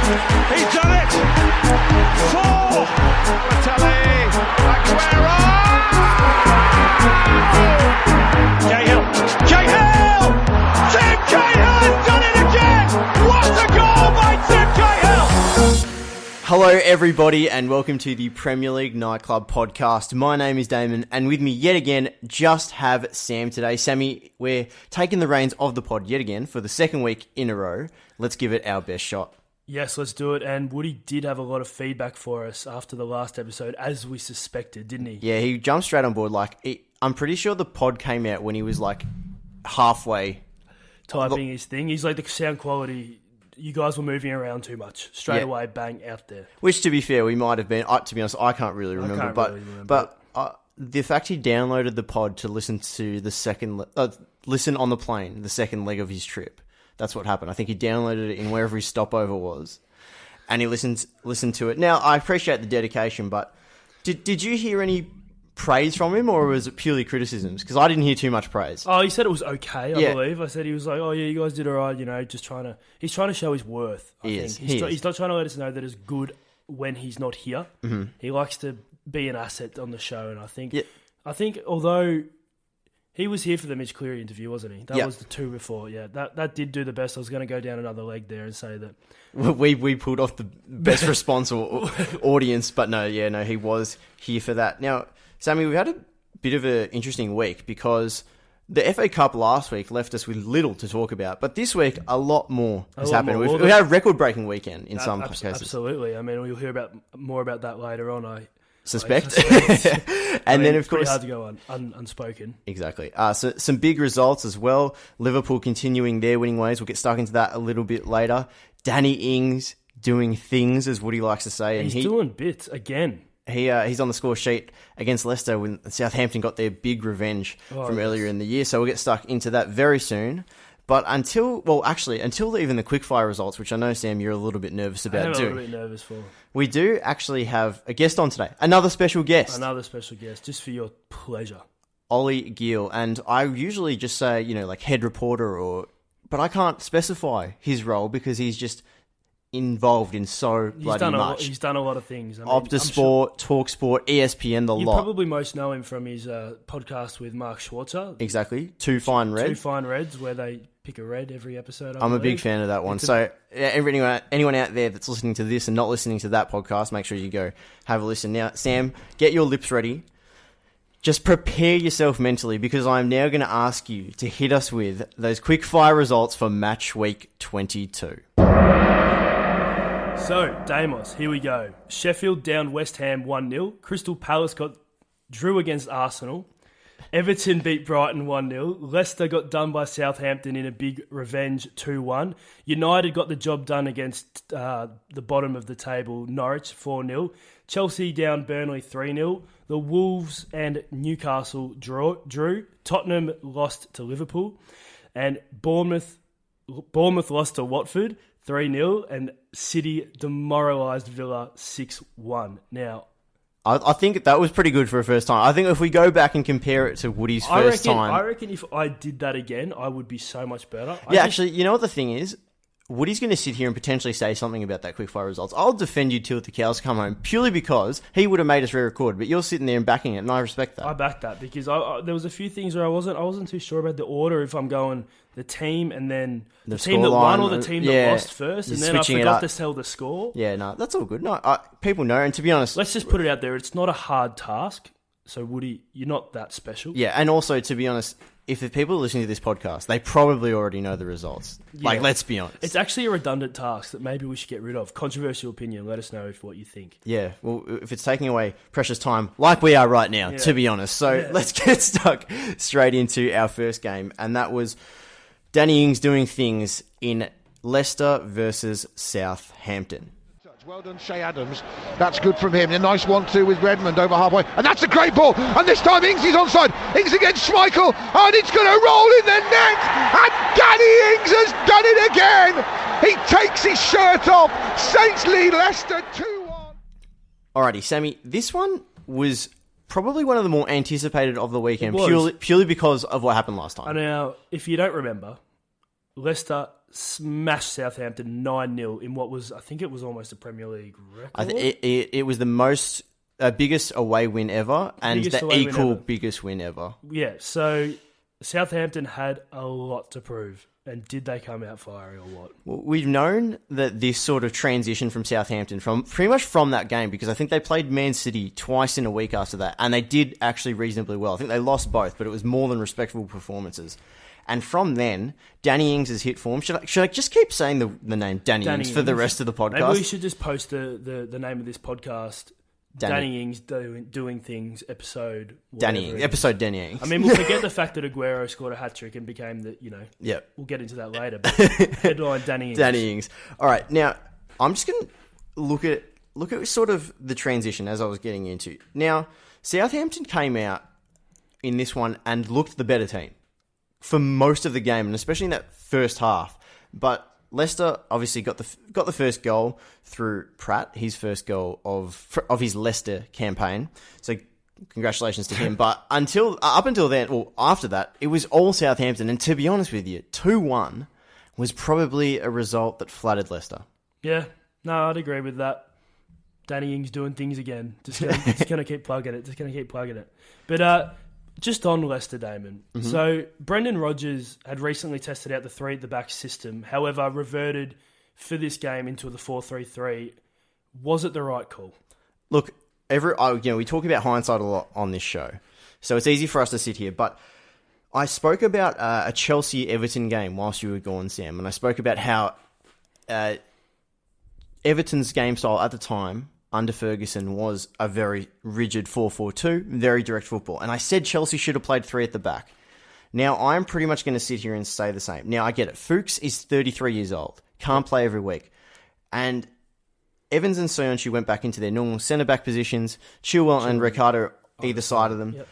He's done it! 4! Balotelli! Aguero! Cahill! Cahill! Tim Cahill has done it again! What a goal by Tim Cahill! Hello everybody and welcome to the Premier League Nightclub podcast. My name is Damon and with me yet again just have Sam today. Sammy, we're taking the reins of the pod yet again for the second week in a row. Let's give it our best shot. Yes, let's do it. And Woody did have a lot of feedback for us after the last episode, as we suspected, didn't he? Yeah, he jumped straight on board. I'm pretty sure the pod came out when he was halfway typing his thing. He's like, the sound quality, you guys were moving around too much. Straight away, bang, out there. Which, to be fair, we might have been. To be honest, I can't really remember. But the fact he downloaded the pod to listen to the second, listen on the plane, the second leg of his trip. That's what happened. I think he downloaded it in wherever his stopover was, and he listened to it. Now, I appreciate the dedication, but did you hear any praise from him, or was it purely criticisms? Because I didn't hear too much praise. Oh, he said it was okay, I believe. I said he was like, oh yeah, you guys did all right, he's trying to show his worth, I think. He's not trying to let us know that it's good when he's not here. Mm-hmm. He likes to be an asset on the show, and I think although he was here for the Mitch Cleary interview, wasn't he? That was the two before. Yeah, that did do the best. I was going to go down another leg there and say that we pulled off the best response or audience, but no, he was here for that. Now, Sammy, we've had a bit of an interesting week because the FA Cup last week left us with little to talk about, but this week a lot more has happened. We've had a record-breaking weekend in some cases. Absolutely. I mean, we'll hear more about that later on. I suspect. And then, of course, hard to go unspoken. Exactly. So some big results as well. Liverpool continuing their winning ways. We'll get stuck into that a little bit later. Danny Ings doing things, as Woody likes to say. And he's doing bits again. He's on the score sheet against Leicester when Southampton got their big revenge from earlier in the year. So we'll get stuck into that very soon. But until even the quickfire results, which I know, Sam, you're a little bit nervous about doing. I'm a little bit nervous for. We do actually have a guest on today. Another special guest, just for your pleasure. Ollie Gill. And I usually just say, head reporter but I can't specify his role because he's just involved in so bloody much. He's done a lot of things. Optus Sport, TalkSport, ESPN, you probably most know him from his podcast with Mark Schwarzer. Exactly. Two Fine Reds, where they pick a red every episode. I'm a big fan of that one. So anyone out there that's listening to this and not listening to that podcast, make sure you go have a listen. Now, Sam, get your lips ready. Just prepare yourself mentally because I'm now going to ask you to hit us with those quick fire results for match week 22. So, Damos, here we go. Sheffield down West Ham 1-0. Crystal Palace drew against Arsenal. Everton beat Brighton 1-0. Leicester got done by Southampton in a big revenge 2-1. United got the job done against the bottom of the table, Norwich 4-0. Chelsea down Burnley 3-0. The Wolves and Newcastle drew. Tottenham lost to Liverpool. And Bournemouth lost to Watford 3-0, and City demoralised Villa 6-1. Now, I think that was pretty good for a first time. I think if we go back and compare it to Woody's first time... I reckon if I did that again, I would be so much better. Actually, you know what the thing is? Woody's going to sit here and potentially say something about that quickfire results. I'll defend you till the cows come home, purely because he would have made us re-record, but you're sitting there and backing it, and I respect that. I back that, because there was a few things where I wasn't too sure about the order, if I'm going the team and then the team that won or the team that lost first, and then I forgot to tell the score. Yeah, no, that's all good. No, people know, and to be honest... Let's just put it out there, it's not a hard task, so Woody, you're not that special. Yeah, and also, to be honest... If the people are listening to this podcast, they probably already know the results. Yeah. Let's be honest. It's actually a redundant task that maybe we should get rid of. Controversial opinion. Let us know what you think. Yeah. Well, if it's taking away precious time, like we are right now, to be honest. So let's get stuck straight into our first game. And that was Danny Ings doing things in Leicester versus Southampton. Well done, Shea Adams. That's good from him. A nice 1-2 with Redmond over halfway. And that's a great ball. And this time Ings is onside. Ings against Schmeichel. And it's going to roll in the net. And Danny Ings has done it again. He takes his shirt off. Saints lead Leicester 2-1. Alrighty, Sammy. This one was probably one of the more anticipated of the weekend. Purely because of what happened last time. And now, if you don't remember, Leicester smashed Southampton 9-0 in what was, I think it was almost a Premier League record. It was the biggest away win ever and the biggest win ever. Yeah, so Southampton had a lot to prove. And did they come out firing or what? Well, we've known that this sort of transition from Southampton, pretty much from that game, because I think they played Man City twice in a week after that, and they did actually reasonably well. I think they lost both, but it was more than respectable performances. And from then, Danny Ings has hit form. Should I just keep saying the name Danny Ings for the rest of the podcast? Maybe we should just post the name of this podcast, Danny Ings doing things, episode. Danny Ings. I mean, we'll forget the fact that Aguero scored a hat-trick and became the, Yep. We'll get into that later, but headline Danny Ings. Danny Ings. All right, now, I'm just going to look at sort of the transition as I was getting into. Now, Southampton came out in this one and looked the better team for most of the game, and especially in that first half. But Leicester obviously got the first goal through Pratt, his first goal of his Leicester campaign. So congratulations to him. But up until then, well, after that, it was all Southampton. And to be honest with you, 2-1 was probably a result that flattered Leicester. Yeah, no, I'd agree with that. Danny Ings doing things again. Just gonna keep plugging it. But just on Leicester, Damon. Mm-hmm. So Brendan Rodgers had recently tested out the 3 at the back system. However, reverted for this game into the 4-3-3. Was it the right call? Look, we talk about hindsight a lot on this show, so it's easy for us to sit here. But I spoke about a Chelsea-Everton game whilst you were gone, Sam, and I spoke about how Everton's game style at the time under Ferguson was a very rigid 4-4-2, very direct football. And I said Chelsea should have played 3 at the back. Now, I'm pretty much going to sit here and say the same. Now, I get it. Fuchs is 33 years old. Can't play every week. And Evans and Soyuncu went back into their normal centre-back positions. Chilwell and Ricardo either side of them.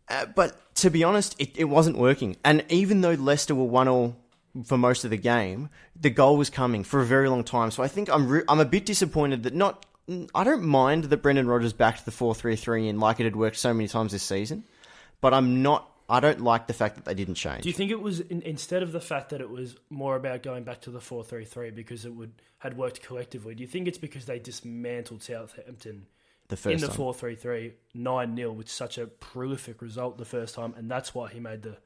Yep. But to be honest, it wasn't working. And even though Leicester were 1-1 for most of the game, the goal was coming for a very long time. So I think I'm a bit disappointed that I don't mind that Brendan Rodgers backed the 4-3-3 in like it had worked so many times this season, but I don't like the fact that they didn't change. Do you think it was, instead of the fact that it was more about going back to the 4-3-3 because it had worked collectively, do you think it's because they dismantled Southampton in the 4-3-3, 9-0 with such a prolific result the first time, and that's why he made the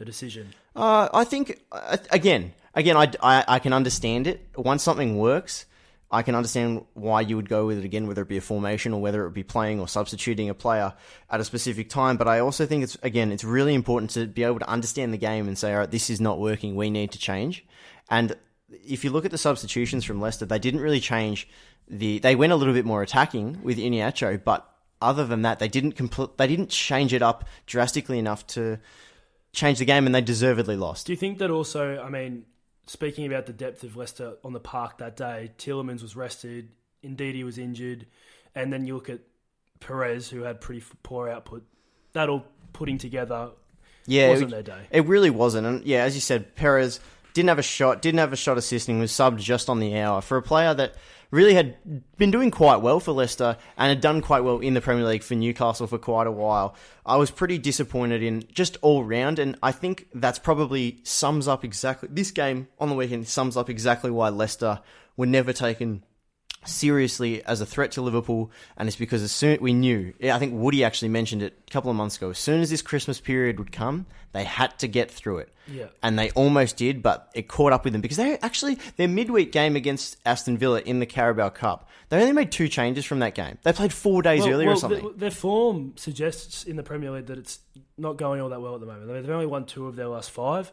decision? I think, again, I can understand it. Once something works, I can understand why you would go with it again, whether it be a formation or whether it be playing or substituting a player at a specific time. But I also think it's really important to be able to understand the game and say, all right, this is not working. We need to change. And if you look at the substitutions from Leicester, they didn't really change they went a little bit more attacking with Iheanacho, but other than that, they didn't change it up drastically enough to change the game, and they deservedly lost. Do you think that also, speaking about the depth of Leicester on the park that day, Tielemans was rested, Ndidi was injured, and then you look at Perez, who had pretty poor output. That all putting together wasn't their day. It really wasn't. And yeah, as you said, Perez didn't have a shot assisting, was subbed just on the hour for a player that really had been doing quite well for Leicester and had done quite well in the Premier League for Newcastle for quite a while. I was pretty disappointed in just all round, and I think that's probably sums up exactly, this game on the weekend sums up exactly why Leicester were never taken seriously as a threat to Liverpool, and it's because as soon we knew, I think Woody actually mentioned it a couple of months ago, as soon as this Christmas period would come, they had to get through it. Yeah. And they almost did, but it caught up with them because their midweek game against Aston Villa in the Carabao Cup, they only made 2 changes from that game. They played 4 days earlier or something. Their form suggests in the Premier League that it's not going all that well at the moment. They've only won 2 of their last 5.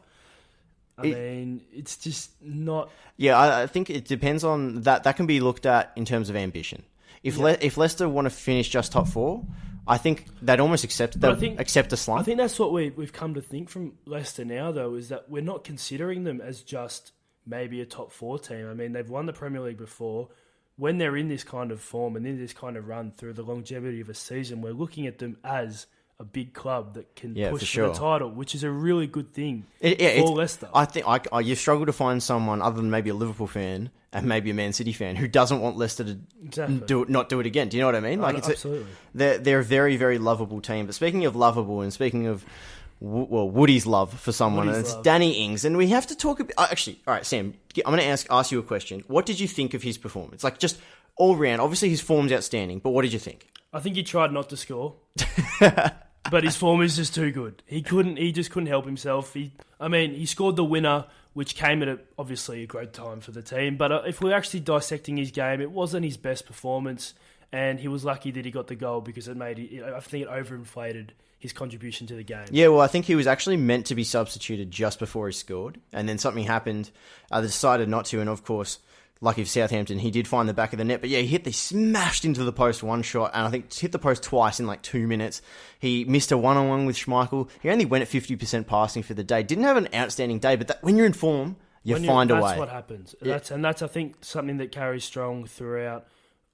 It's just not... Yeah, I think it depends on that. That can be looked at in terms of ambition. If Leicester want to finish just top 4, I think they'd almost accept a slump. I think that's what we've come to think from Leicester now, though, is that we're not considering them as just maybe a top 4 team. I mean, they've won the Premier League before. When they're in this kind of form and in this kind of run through the longevity of a season, we're looking at them as a big club that can push for the title, which is a really good thing for Leicester. I think you struggle to find someone other than maybe a Liverpool fan and maybe a Man City fan who doesn't want Leicester to not do it again. Do you know what I mean? Absolutely. They're a very, very lovable team. But speaking of lovable and speaking of Woody's love for someone, Woody's and it's love. Danny Ings. And we have to talk about... Actually, all right, Sam, I'm going to ask you a question. What did you think of his performance? Like, just all round. Obviously, his form's outstanding, but what did you think? I think he tried not to score. But his form is just too good. He just couldn't help himself. He scored the winner, which came at obviously a great time for the team. But if we're actually dissecting his game, it wasn't his best performance, and he was lucky that he got the goal because I think it overinflated his contribution to the game. Yeah, well, I think he was actually meant to be substituted just before he scored, and then something happened. They decided not to, and of course, lucky for Southampton, he did find the back of the net. But yeah, he smashed into the post one shot, and I think hit the post twice in like 2 minutes. He missed a one-on-one with Schmeichel. He only went at 50% passing for the day. Didn't have an outstanding day, but when you're in form, find a way. That's what happens. Yeah. That's I think something that carries strong throughout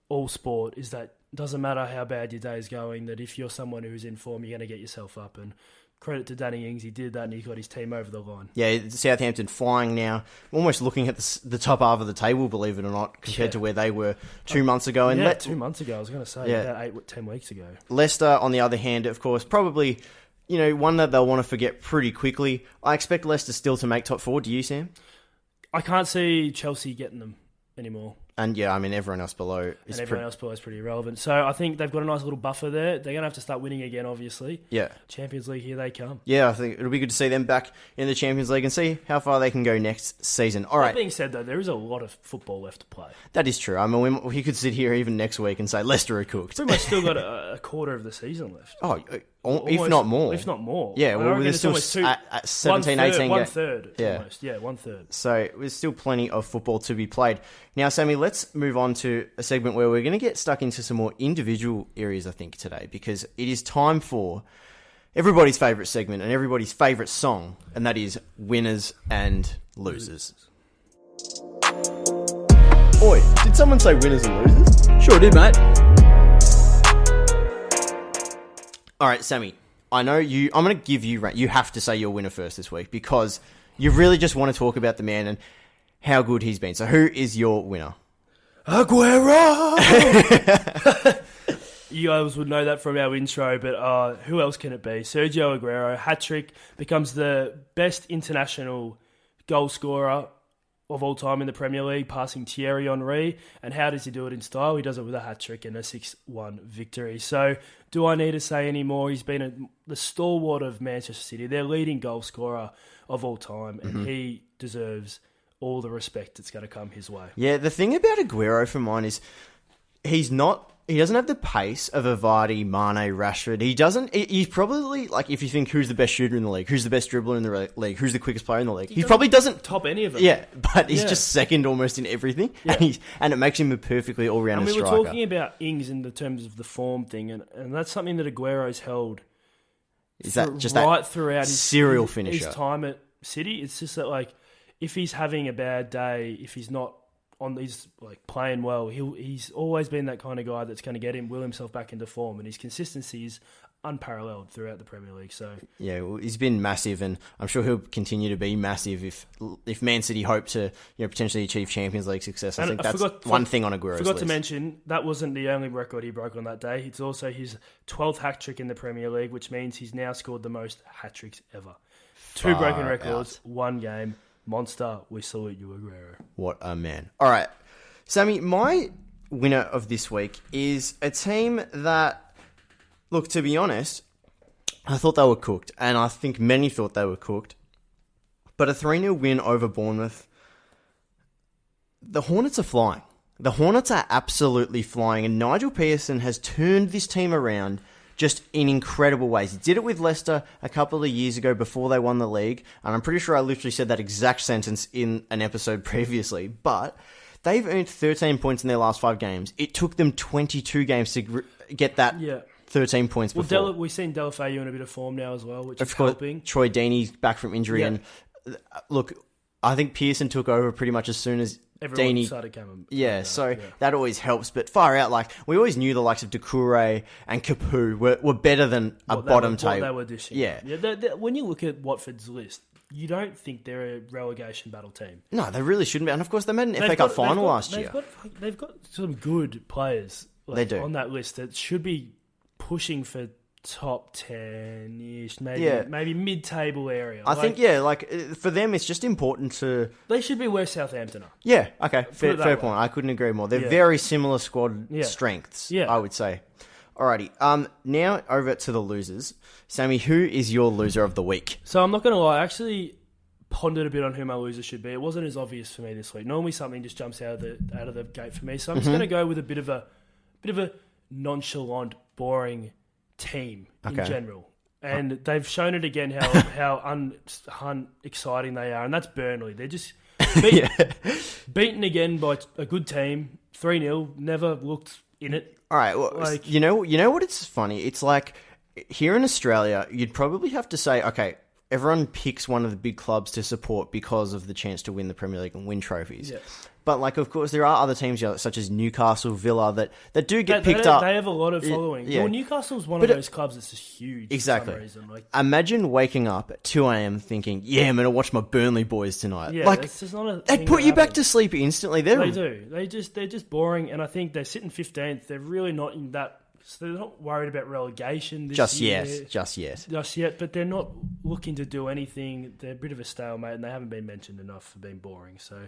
all sport is that it doesn't matter how bad your day is going, that if you're someone who's in form, you're going to get yourself up. And credit to Danny Ings, he did that and he got his team over the line. Yeah, Southampton flying now, almost looking at the top half of the table, believe it or not, compared to where they were 2 months ago. And 2 months ago, I was going to say, about 10 weeks ago. Leicester, on the other hand, of course, probably, one that they'll want to forget pretty quickly. I expect Leicester still to make top 4. Do you, Sam? I can't see Chelsea getting them anymore. And yeah, I mean, everyone else below is else below is pretty irrelevant. So I think they've got a nice little buffer there. They're going to have to start winning again, obviously. Yeah. Champions League, here they come. Yeah, I think it'll be good to see them back in the Champions League and see how far they can go next season. All right. That being said, though, there is a lot of football left to play. That is true. I mean, we could sit here even next week and say Leicester are cooked. Pretty much still got a quarter of the season left. Oh, if not more. If not more. Yeah, well, there's still at 17, 18 games. One third, yeah. Almost. Yeah, 1/3. So there's still plenty of football to be played. Now, Sammy, let's move on to a segment where we're going to get stuck into some more individual areas, I think, today, because it is time for everybody's favourite segment and everybody's favourite song, and that is Winners and Losers. Oi, did someone say winners and losers? Sure did, mate. All right, Sammy, I know you. I'm going to give you. You have to say your winner first this week because you really just want to talk about the man and how good he's been. So, who is your winner? Aguero! You guys would know that from our intro, but who else can it be? Sergio Aguero, hat-trick, becomes the best international goal scorer of all time in the Premier League, passing Thierry Henry. And how does he do it in style? He does it with a hat-trick and a 6-1 victory. So, do I need to say any more? He's been the stalwart of Manchester City, their leading goal scorer of all time, and he deserves all the respect that's going to come his way. Yeah, the thing about Aguero for mine is he doesn't have the pace of a Vardy, Mane, Rashford. He's probably, like, if you think who's the best shooter in the league, who's the best dribbler in the league, who's the quickest player in the league, he probably doesn't top any of them. Yeah, but he's just second almost in everything, and it makes him a perfectly all-rounded striker. We were talking about Ings in the terms of the form thing, and that's something that Aguero's held throughout his serial finisher. His time at City. It's just that, like, if he's having a bad day, if he's not playing well, he's always been that kind of guy that's going to will himself back into form, and his consistency is unparalleled throughout the Premier League. So yeah, well, he's been massive, and I'm sure he'll continue to be massive if Man City hope to potentially achieve Champions League success. I think that's one thing on Aguero's list. Forgot to mention that wasn't the only record he broke on that day. It's also his 12th hat trick in the Premier League, which means he's now scored the most hat tricks ever. 2 broken records, 1 game. Monster, we salute you, Aguero. What a man. All right, Sammy, my winner of this week is a team that, look, to be honest, I thought they were cooked, and I think many thought they were cooked, but a 3-0 win over Bournemouth, the Hornets are flying. The Hornets are absolutely flying, and Nigel Pearson has turned this team around just in incredible ways. He did it with Leicester a couple of years ago before they won the league, and I'm pretty sure I literally said that exact sentence in an episode previously, but they've earned 13 points in their last 5 games. It took them 22 games to get that 13 points before. We've seen Deulofeu in a bit of form now as well, which is helping. Troy Deeney's back from injury, and look, I think Pearson took over pretty much as soon as everyone started coming. That always helps. But far out, like, we always knew the likes of Doucouré and Capoue were better than bottom table. They were dishing. Yeah. When you look at Watford's list, you don't think they're a relegation battle team. No, they really shouldn't be. And of course, they made an FA Cup final last year. They've got some good players they do on that list that should be pushing for top 10-ish, maybe mid-table area. I think, for them, it's just important to... They should be where Southampton are. Yeah, okay, fair point. I couldn't agree more. They're very similar squad strengths, I would say. Alrighty, now over to the losers. Sammy, who is your loser of the week? So I'm not going to lie, I actually pondered a bit on who my loser should be. It wasn't as obvious for me this week. Normally something just jumps out of the gate for me. So I'm just going to go with a bit of a nonchalant, boring team in general. And they've shown it again how exciting they are. And that's Burnley. They're just beaten again by a good team. 3-0. Never looked in it. All right. Well, you know what? It's funny. It's like here in Australia, you'd probably have to say, okay, everyone picks one of the big clubs to support because of the chance to win the Premier League and win trophies. Yeah. But, of course, there are other teams such as Newcastle, Villa, that do get picked up. They have a lot of following. Yeah. Well, Newcastle's one of those clubs that's just huge exactly. for some reason. Imagine waking up at 2 a.m. thinking, yeah, I'm going to watch my Burnley boys tonight. Yeah, it's just not a thing. They put you back to sleep instantly. They do. They're just boring, and I think they're sitting 15th. They're really not in that... So they're not worried about relegation this year. Just yet. But they're not looking to do anything. They're a bit of a stalemate, and they haven't been mentioned enough for being boring. So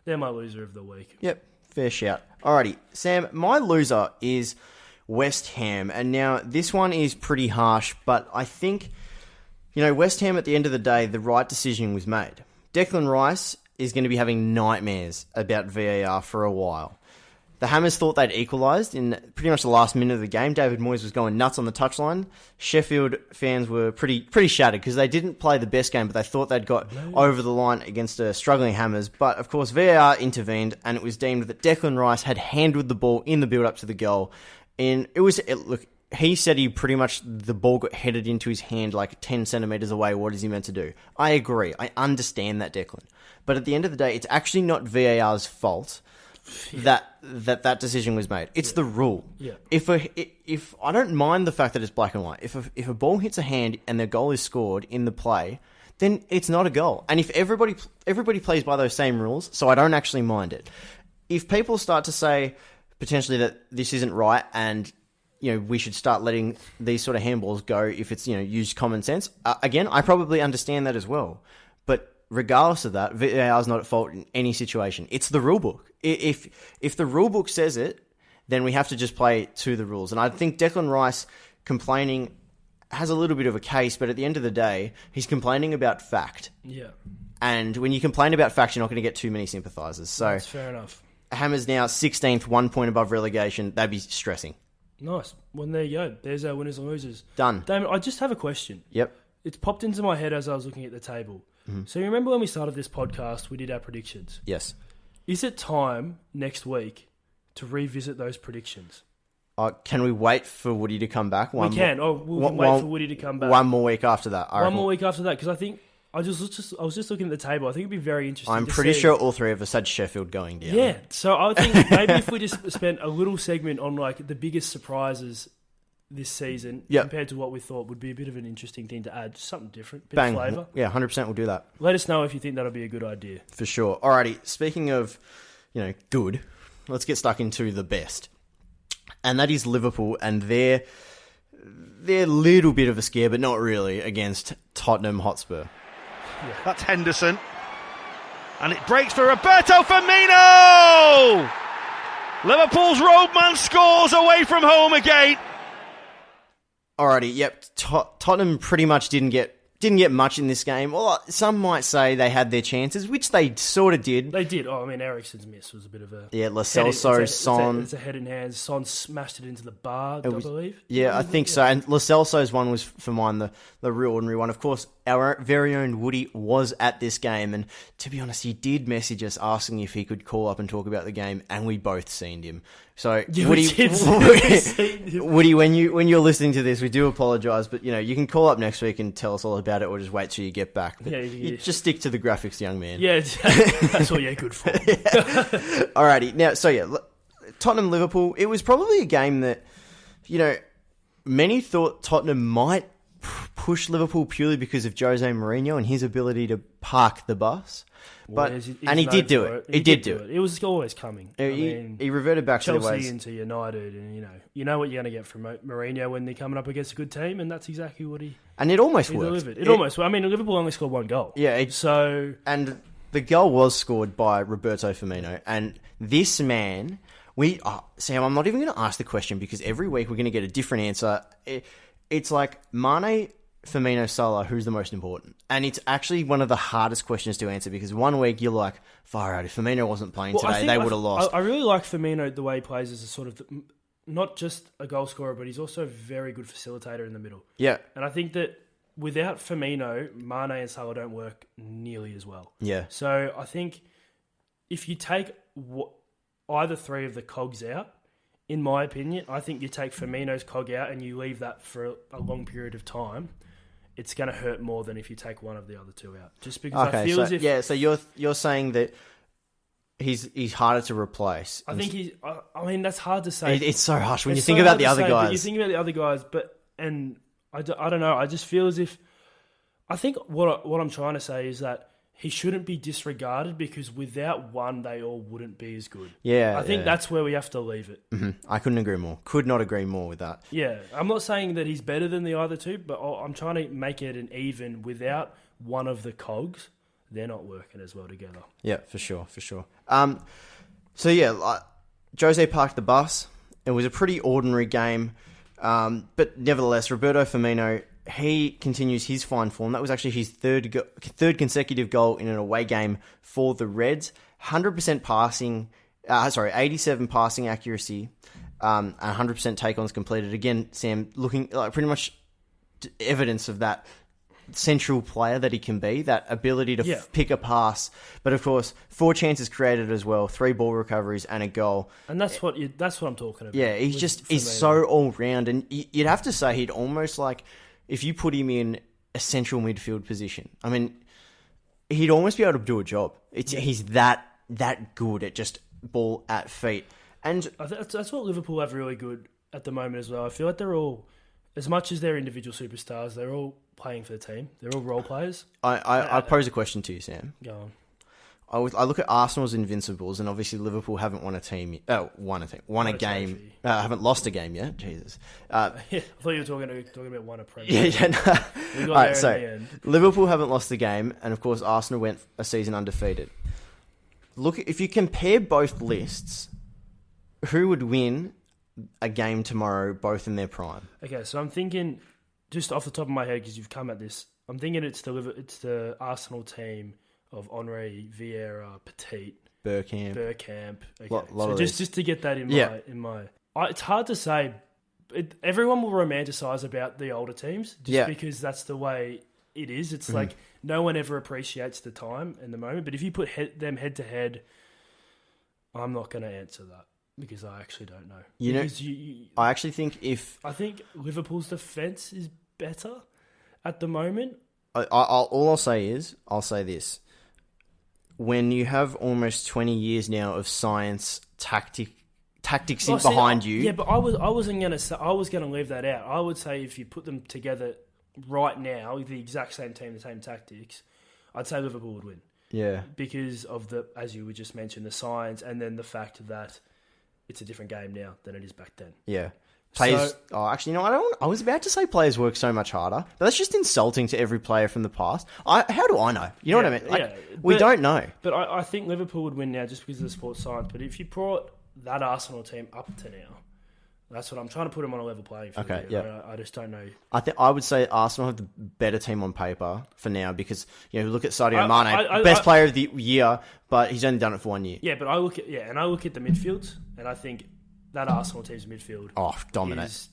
they're my loser of the week. Yep, fair shout. Alrighty, Sam, my loser is West Ham. And now this one is pretty harsh, but I think, West Ham at the end of the day, the right decision was made. Declan Rice is going to be having nightmares about VAR for a while. The Hammers thought they'd equalised in pretty much the last minute of the game. David Moyes was going nuts on the touchline. Sheffield fans were pretty shattered because they didn't play the best game, but they thought they'd got over the line against a struggling Hammers. But, of course, VAR intervened, and it was deemed that Declan Rice had handled the ball in the build-up to the goal. And he said the ball got headed into his hand 10 centimetres away. What is he meant to do? I agree. I understand that, Declan. But at the end of the day, it's actually not VAR's fault that decision was made. It's the rule. Yeah. If I don't mind the fact that it's black and white. If a ball hits a hand and the goal is scored in the play, then it's not a goal. And if everybody plays by those same rules, so I don't actually mind it. If people start to say potentially that this isn't right and we should start letting these sort of handballs go if it's use common sense. Again, I probably understand that as well. But regardless of that, VAR is not at fault in any situation. It's the rule book. If the rule book says it, then we have to just play to the rules. And I think Declan Rice complaining has a little bit of a case, but at the end of the day, he's complaining about fact. Yeah. And when you complain about fact, you're not going to get too many sympathisers. So that's fair enough. Hammers now 16th, 1 point above relegation. That'd be stressing. Nice. Well, there you go. There's our winners and losers. Done. Damon, I just have a question. Yep. It's popped into my head as I was looking at the table. Mm-hmm. So you remember when we started this podcast, we did our predictions? Yes. Is it time next week to revisit those predictions? Can we wait for Woody to come back? We can. We'll wait for Woody to come back. One more week after that. One more week after that, because I think I was just looking at the table. I think it'd be very interesting. I'm pretty sure all three of us had Sheffield going down. Yeah. So I think maybe if we just spent a little segment on the biggest surprises this season compared to what we thought would be a bit of an interesting thing to add. Just something different, bit of flavour. Yeah, 100% we'll do that. Let us know if you think that'll be a good idea. For sure. Alrighty, speaking of, good, let's get stuck into the best. And that is Liverpool and their little bit of a scare, but not really, against Tottenham Hotspur. Yeah. That's Henderson. And it breaks for Roberto Firmino! Liverpool's roadman scores away from home again. Alrighty, yep. Tottenham pretty much didn't get much in this game. Well, some might say they had their chances, which they sort of did. They did. Oh, I mean, Eriksen's miss was a bit of a... Yeah, Lo Celso, Son... It's a head in hands. Son smashed it into the bar, I believe. Yeah, I think so. And Lo Celso's one was, for mine, the real ordinary one. Of course, our very own Woody was at this game, and to be honest, he did message us asking if he could call up and talk about the game, and we both seen him. So, yeah, Woody, when you're listening to this, we do apologise, but you can call up next week and tell us all about it, or just wait till you get back. But you just stick to the graphics, young man. Yeah, that's all you're good for. Alrighty, now, Tottenham Liverpool. It was probably a game that many thought Tottenham might push Liverpool purely because of Jose Mourinho and his ability to park the bus. But and he did do it. He did do it. It was always coming. He reverted back to the ways. Chelsea into United, and you know what you're going to get from Mourinho when they're coming up against a good team, and that's exactly what he. And it almost worked. Delivered. It almost. I mean, Liverpool only scored one goal. Yeah. And the goal was scored by Roberto Firmino, and this man. Sam, I'm not even going to ask the question because every week we're going to get a different answer. It's like Mane, Firmino, Salah, who's the most important? And it's actually one of the hardest questions to answer because one week you're like, far out, if Firmino wasn't playing today, they would have lost. I really like Firmino the way he plays as a sort of, not just a goal scorer, but he's also a very good facilitator in the middle. Yeah. And I think that without Firmino, Mane and Salah don't work nearly as well. Yeah. So I think if you take either three of the cogs out, in my opinion, I think you take Firmino's cog out and you leave that for a long period of time, it's going to hurt more than if you take one of the other two out. Just because I feel as if... Yeah, so you're saying that he's harder to replace. I think I mean, that's hard to say. It's so harsh when you think about the other guys. You think about the other guys, and I don't know, I just feel as if... I think what I'm trying to say is that he shouldn't be disregarded because without one, they all wouldn't be as good. Yeah, I think that's where we have to leave it. Mm-hmm. I couldn't agree more. Could not agree more with that. Yeah, I'm not saying that he's better than the other two, but I'm trying to make it an even. Without one of the cogs, they're not working as well together. Yeah, for sure. So yeah, Jose parked the bus. It was a pretty ordinary game, but nevertheless, Roberto Firmino, he continues his fine form. That was actually his third consecutive goal in an away game for the Reds. 100% passing, 87 passing accuracy, 100% take-ons completed. Again, Sam, looking like pretty much evidence of that central player that he can be, that ability to pick a pass. But of course, 4 chances created as well, 3 ball recoveries and a goal. And that's what I'm talking about. Yeah, he's so all round, and you'd have to say he'd almost like. If you put him in a central midfield position, I mean, he'd almost be able to do a job. He's that good at just ball at feet. And that's what Liverpool have really good at the moment as well. I feel like they're all, as much as they're individual superstars, they're all playing for the team. They're all role players. I pose a question to you, Sam. Go on. I look at Arsenal's invincibles, and obviously Liverpool haven't won a game. Haven't lost a game yet. Jesus. I thought you were talking about one a Premier. Yeah. No. We got there in the end. Liverpool haven't lost a game, and of course Arsenal went a season undefeated. Look, if you compare both lists, who would win a game tomorrow, both in their prime? Okay, so I'm thinking, just off the top of my head, because you've come at this, I'm thinking it's the Arsenal team of Henry, Vieira, Petit, Bergkamp. Okay. So just to get that in my, it's hard to say. Everyone will romanticize about the older teams because that's the way it is. It's like no one ever appreciates the time and the moment. But if you put them head to head, I'm not going to answer that because I actually don't know. I actually think I think Liverpool's defense is better at the moment. All I'll say is I'll say this. When you have almost 20 years now of science, tactics behind you. Yeah, but I was going to leave that out. I would say if you put them together right now, the exact same team, the same tactics, I'd say Liverpool would win. Yeah. Because of as you just mentioned, the science and then the fact that it's a different game now than it is back then. Yeah. Players. Actually, no. I was about to say players work so much harder, but that's just insulting to every player from the past. How do I know? You know what I mean? We don't know. But I think Liverpool would win now just because of the sports science. But if you brought that Arsenal team up to now, that's what I'm trying to put them on a level playing field. Okay, yeah. I just don't know. I would say Arsenal have the better team on paper for now because look at Sadio Mane, best player of the year, but he's only done it for 1 year. Yeah, but I look at the midfields, and I think that Arsenal team's midfield dominate.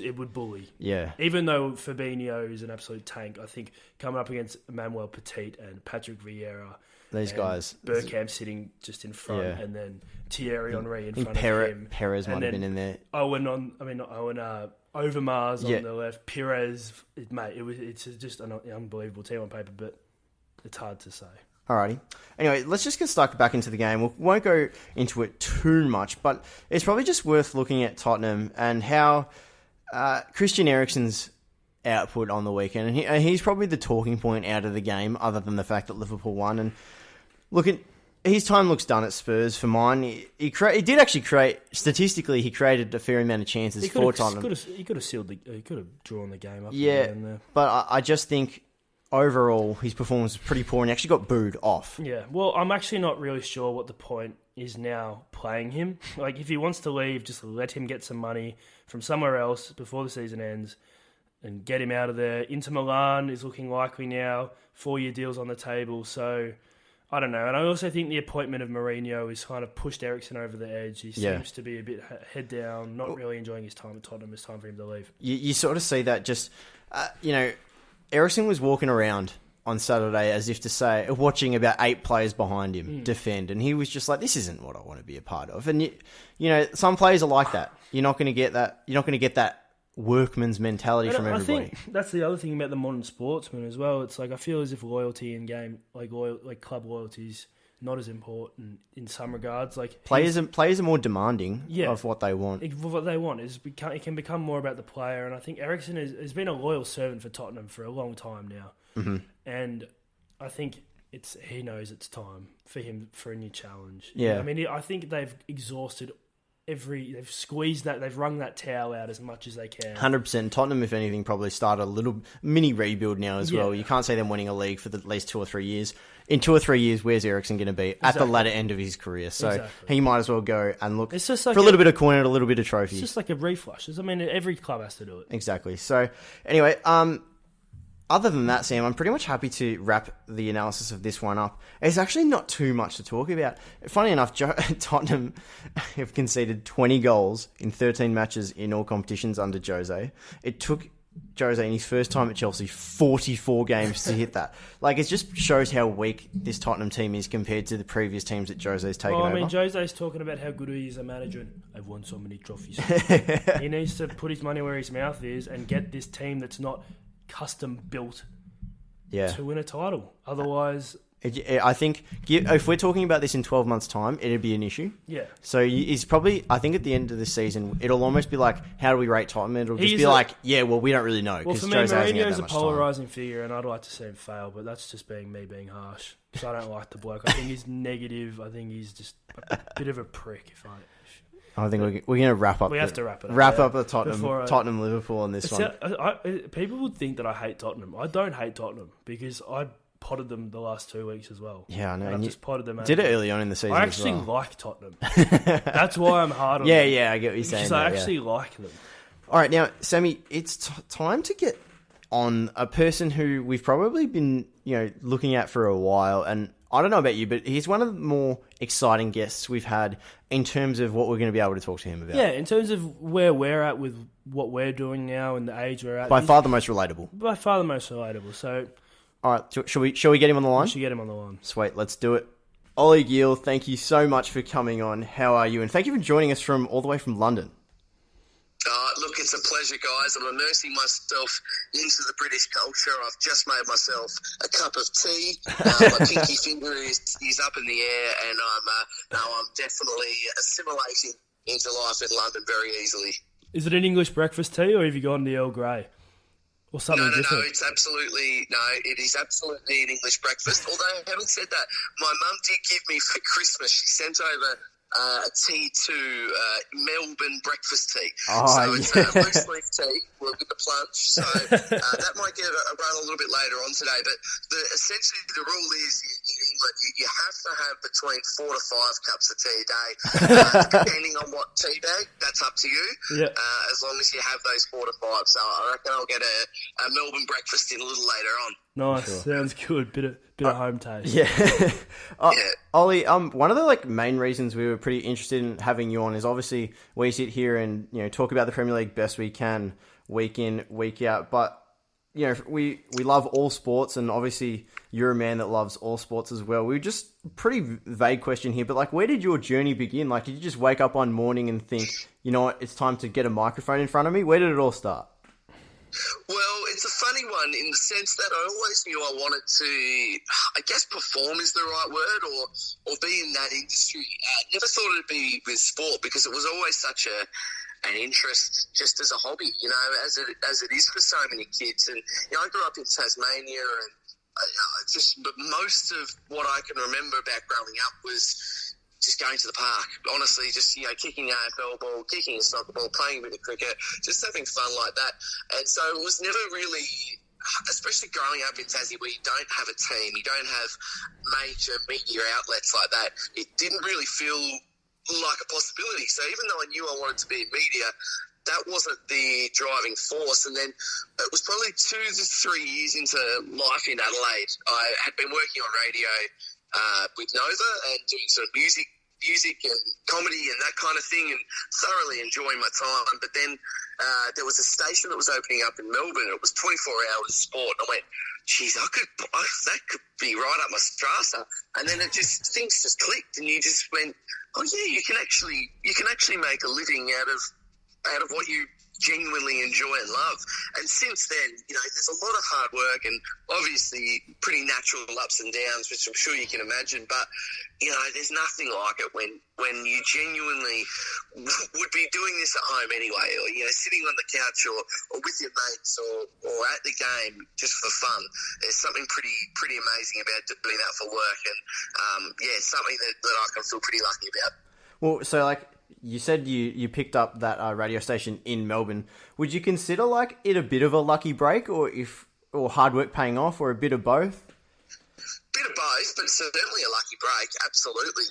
It would bully. Yeah. Even though Fabinho is an absolute tank, I think coming up against Emmanuel Petit and Patrick Vieira, these guys, Bergkamp sitting just in front, and then Thierry Henry in front of him. Perez might have been in there. Overmars on the left. Perez, it's just an unbelievable team on paper, but it's hard to say. Alrighty. Anyway, let's just get stuck back into the game. We won't go into it too much, but it's probably just worth looking at Tottenham and how Christian Eriksen's output on the weekend, and he's probably the talking point out of the game, other than the fact that Liverpool won. And look, his time looks done at Spurs for mine. He did actually create, statistically, he created a fair amount of chances for Tottenham. He could have drawn the game up. Yeah, but I just think overall his performance was pretty poor, and he actually got booed off. Yeah, well, I'm actually not really sure what the point is now playing him. Like, if he wants to leave, just let him get some money from somewhere else before the season ends and get him out of there. Inter Milan is looking likely now. 4-year deals on the table, so I don't know. And I also think the appointment of Mourinho has kind of pushed Eriksen over the edge. He seems to be a bit head down, not really enjoying his time at Tottenham. It's time for him to leave. You sort of see that just, Eriksen was walking around on Saturday as if to say, watching about 8 players behind him defend, and he was just like, this isn't what I want to be a part of. And, some players are like that. You're not going to get that. You're not going to get that workman's mentality from everybody. I think that's the other thing about the modern sportsman as well. It's like, I feel as if loyalty in game, like club loyalty, is not as important in some regards. Like, players are more demanding of what they want. What they want is it can become more about the player, and I think Eriksen has been a loyal servant for Tottenham for a long time now. Mm-hmm. And I think he knows it's time for him for a new challenge. Yeah. I mean, I think they've exhausted they've squeezed that, they've wrung that towel out as much as they can. 100%. Tottenham, if anything, probably start a little mini rebuild now as well. You can't say them winning a league for at least 2 or 3 years. In 2 or 3 years, where's Eriksen going to be? At the latter end of his career. So he might as well go and look it's just like for a little bit of coin and a little bit of trophies. It's just like a reflush. I mean, every club has to do it. Exactly. So anyway, other than that, Sam, I'm pretty much happy to wrap the analysis of this one up. There's actually not too much to talk about. Funny enough, Tottenham have conceded 20 goals in 13 matches in all competitions under Jose. It took Jose in his first time at Chelsea 44 games to hit that. Like, it just shows how weak this Tottenham team is compared to the previous teams that Jose's taken over. I mean, Jose's talking about how good he is a manager, and I've won so many trophies. He needs to put his money where his mouth is and get this team that's not custom built to win a title. Otherwise, I think if we're talking about this in 12 months' time, it'd be an issue. Yeah. So he's probably, I think at the end of the season, it'll almost be like, how do we rate Tottenham? It'll just be like, well, we don't really know. Well, for me, Mourinho's a polarising figure, and I'd like to see him fail, but that's just me being harsh. Because I don't like the bloke. I think he's negative. I think he's just a bit of a prick. I think we're going to wrap up. We have to wrap it up. Wrap up the Tottenham Liverpool on this one. People would think that I hate Tottenham. I don't hate Tottenham because I potted them the last 2 weeks as well. Yeah, I know. And I just potted them. Did it early on in the season. I actually like Tottenham. That's why I'm hard on them. Yeah, I get what you're saying. Because I actually like them. All right, now, Sammy, it's time to get on a person who we've probably been, looking at for a while, and I don't know about you, but he's one of the more exciting guests we've had in terms of what we're going to be able to talk to him about. Yeah, in terms of where we're at with what we're doing now and the age we're at. By far the most relatable. So, all right, shall we get him on the line? We should get him on the line. Sweet, let's do it. Ollie Gill, thank you so much for coming on. How are you? And thank you for joining us all the way from London. Look, it's a pleasure, guys. I'm immersing myself into the British culture. I've just made myself a cup of tea. My pinky finger is up in the air, and I'm definitely assimilating into life in London very easily. Is it an English breakfast tea, or have you gone the Earl Grey? Or something different? No, it is absolutely an English breakfast. Although, having said that, my mum did give me for Christmas, she sent over a tea to Melbourne breakfast tea. It's loose leaf tea with the plunge. So that might get a run a little bit later on today. But essentially the rule is in England, you have to have between 4 to 5 cups of tea a day. Depending on what tea bag, that's up to you. Yeah. As long as you have those 4 to 5. So I reckon I'll get a Melbourne breakfast in a little later on. Nice, sounds good. Bit of home taste. Yeah. Ollie, one of the main reasons we were pretty interested in having you on is obviously we sit here and talk about the Premier League best we can week in, week out. But we love all sports, and obviously you're a man that loves all sports as well. We just pretty vague question here, but where did your journey begin? Did you just wake up one morning and think, you know what, it's time to get a microphone in front of me? Where did it all start? Well, it's a funny one in the sense that I always knew I wanted to, I guess perform is the right word, or be in that industry. I never thought it'd be with sport because it was always such a and interest just as a hobby, as it is for so many kids. And I grew up in Tasmania, and but most of what I can remember about growing up was just going to the park. Honestly, just kicking an AFL ball, kicking a soccer ball, playing a bit of cricket, just having fun like that. And so it was never really, especially growing up in Tassie, where you don't have a team, you don't have major media outlets like that, it didn't really feel like a possibility. So even though I knew I wanted to be in media, that wasn't the driving force. And then it was probably 2 to 3 years into life in Adelaide. I had been working on radio with Nova and doing sort of music and comedy and that kind of thing, and thoroughly enjoying my time. But then there was a station that was opening up in Melbourne. It was 24 hours sport. And I went, geez, that could be right up my strata. And then things just clicked, and you just went, oh yeah, you can actually make a living out of what you genuinely enjoy and love. And since then, there's a lot of hard work and obviously pretty natural ups and downs, which I'm sure you can imagine. But, there's nothing like it when you genuinely would be doing this at home anyway, or, sitting on the couch or with your mates or at the game just for fun. There's something pretty amazing about doing that for work. And, something that I can feel pretty lucky about. Well, so you said you picked up that radio station in Melbourne. Would you consider it a bit of a lucky break, or hard work paying off, or a bit of both? Bit of both, but certainly a lucky break. Absolutely.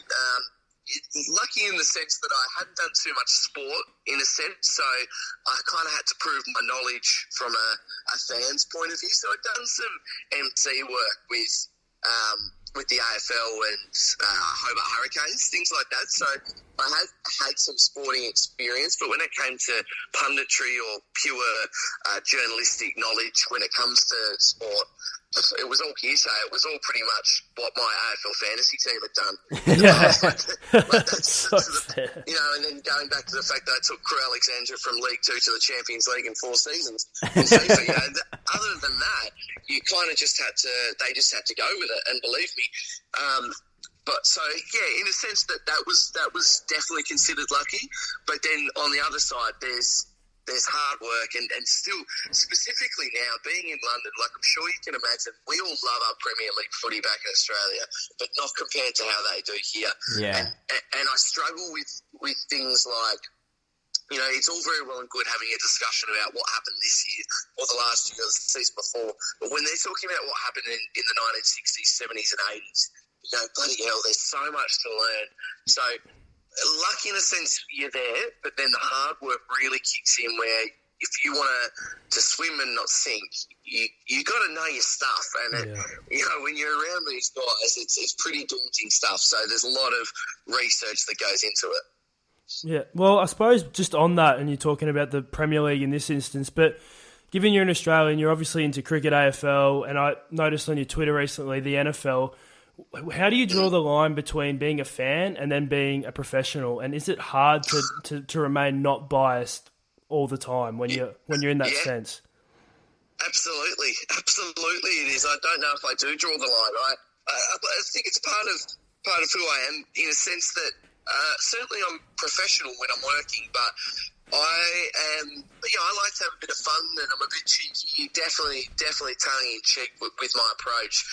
Lucky in the sense that I hadn't done too much sport, in a sense, so I kind of had to prove my knowledge from a fan's point of view. So I'd done some MC work with the AFL and Hobart Hurricanes, things like that. So I had some sporting experience, but when it came to punditry or pure journalistic knowledge when it comes to sport, it was all hearsay. It was all pretty much what my AFL fantasy team had done. And then going back to the fact that I took Crew Alexandra from League 2 to the Champions League in 4 seasons. And so, other than that, you kind of they just had to go with it. And believe me, but so, in a sense that was definitely considered lucky. But then on the other side, there's hard work and still, specifically now, being in London, I'm sure you can imagine, we all love our Premier League footy back in Australia, but not compared to how they do here. Yeah. And I struggle with things like, it's all very well and good having a discussion about what happened this year or the last year or the season before, but when they're talking about what happened in the 1960s, 70s and 80s, bloody hell, there's so much to learn. So lucky in a sense you're there, but then the hard work really kicks in where if you want to swim and not sink, you got to know your stuff. And, when you're around these guys, it's pretty daunting stuff. So there's a lot of research that goes into it. Yeah, well, I suppose just on that, and you're talking about the Premier League in this instance, but given you're an Australian, you're obviously into cricket, AFL, and I noticed on your Twitter recently the NFL. How do you draw the line between being a fan and then being a professional? And is it hard to remain not biased all the time when you're in that sense? Absolutely it is. I don't know if I do draw the line. I think it's part of who I am, in a sense that certainly I'm professional when I'm working, but I like to have a bit of fun, and I'm a bit cheeky, definitely tongue-in-cheek with my approach.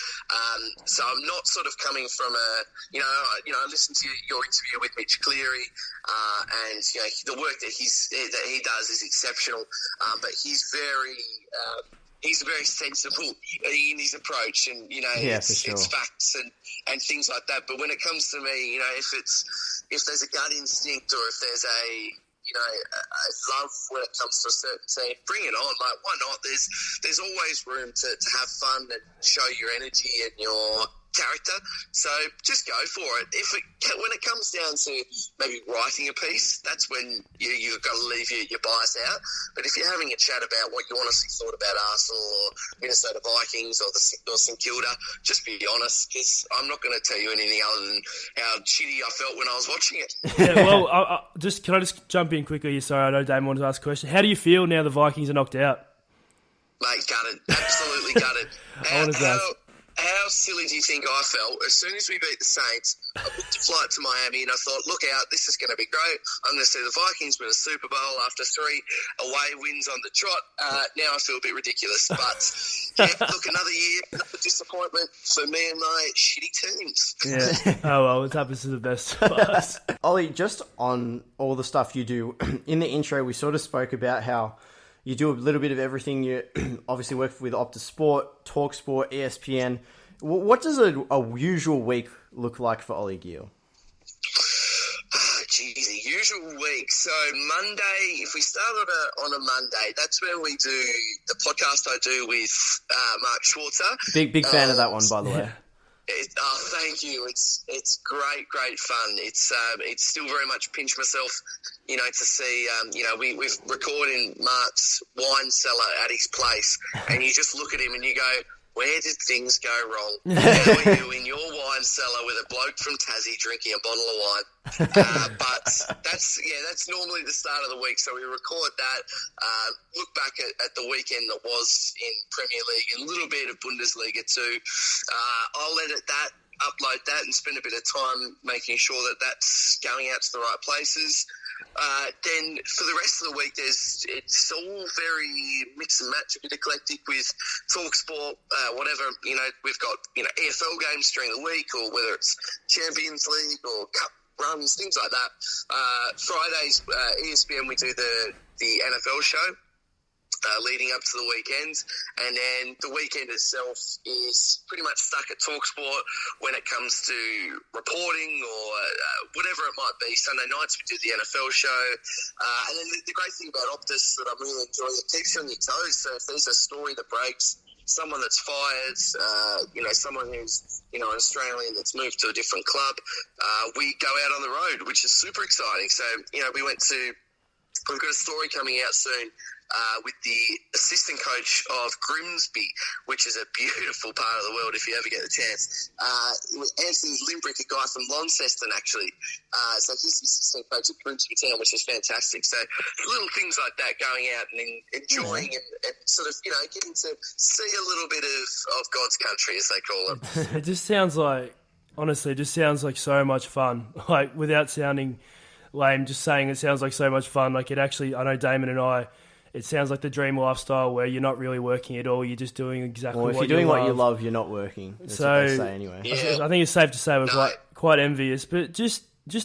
So I'm not sort of coming from I listened to your interview with Mitch Cleary, and the work that he does is exceptional, but he's very sensible in his approach, and it's facts and things like that. But when it comes to me, if there's a gut instinct, or if there's a love when it comes to a certain team, bring it on. Why not? There's always room to have fun and show your energy and your character. So just go for it. When it comes down to maybe writing a piece, that's when you've got to leave your bias out. But if you're having a chat about what you honestly thought about Arsenal or Minnesota Vikings or St Kilda, just be honest, because I'm not going to tell you anything other than how shitty I felt when I was watching it. Yeah, well, can I just jump in quickly? Sorry, I know Damon wanted to ask a question. How do you feel now the Vikings are knocked out? Mate, gutted. Absolutely gutted. how silly do you think I felt as soon as we beat the Saints? I booked a flight to Miami and I thought, look out, this is going to be great. I'm going to see the Vikings win a Super Bowl after 3 away wins on the trot. Now I feel a bit ridiculous. But, yeah, look, another year, another disappointment for me and my shitty teams. Yeah. Oh, well, it happens to the best of us. Ollie, just on all the stuff you do, in the intro we sort of spoke about how you do a little bit of everything. You obviously work with Optus Sport, TalkSport, ESPN. What does a usual week look like for Ollie Gill? Geez, a usual week. So Monday, if we start on a Monday, that's where we do the podcast I do with Mark Schwarzer. Big fan of that one, by the way. Thank you. It's great fun. It's still very much pinch myself, to see, we've recorded in Mark's wine cellar at his place, and you just look at him and you go, where did things go wrong? How are you in your wine cellar with a bloke from Tassie drinking a bottle of wine? But that's normally the start of the week. So we record that, look back at the weekend that was in Premier League and a little bit of Bundesliga too. I'll edit that, upload that, and spend a bit of time making sure that that's going out to the right places. Then for the rest of the week, it's all very mix and match, a bit eclectic with TalkSport, whatever, we've got, AFL games during the week, or whether it's Champions League or Cup runs, things like that. Fridays, ESPN, we do the NFL show. Leading up to the weekend, and then the weekend itself is pretty much stuck at TalkSport when it comes to reporting or whatever it might be. Sunday nights we do the NFL show, and then the great thing about Optus that I'm really enjoying, it keeps you on your toes. So if there's a story that breaks, someone that's fired, someone who's an Australian that's moved to a different club, we go out on the road, which is super exciting. So we've got a story coming out soon. With the assistant coach of Grimsby, which is a beautiful part of the world if you ever get the chance. Anthony Limbrick, a guy from Launceston, actually. So he's the assistant coach at Grimsby Town, which is fantastic. So little things like that, going out and enjoying and sort of, getting to see a little bit of God's country, as they call it. It just sounds like, honestly, so much fun. Like, without sounding lame, just saying it sounds like so much fun. Like, it actually, I know Damon and I, it sounds like the dream lifestyle where you're not really working at all. You're just doing exactly what you love. Well, if you're doing what you love, you're not working. That's what they say anyway. Yeah. I think it's safe to say we're quite envious. But just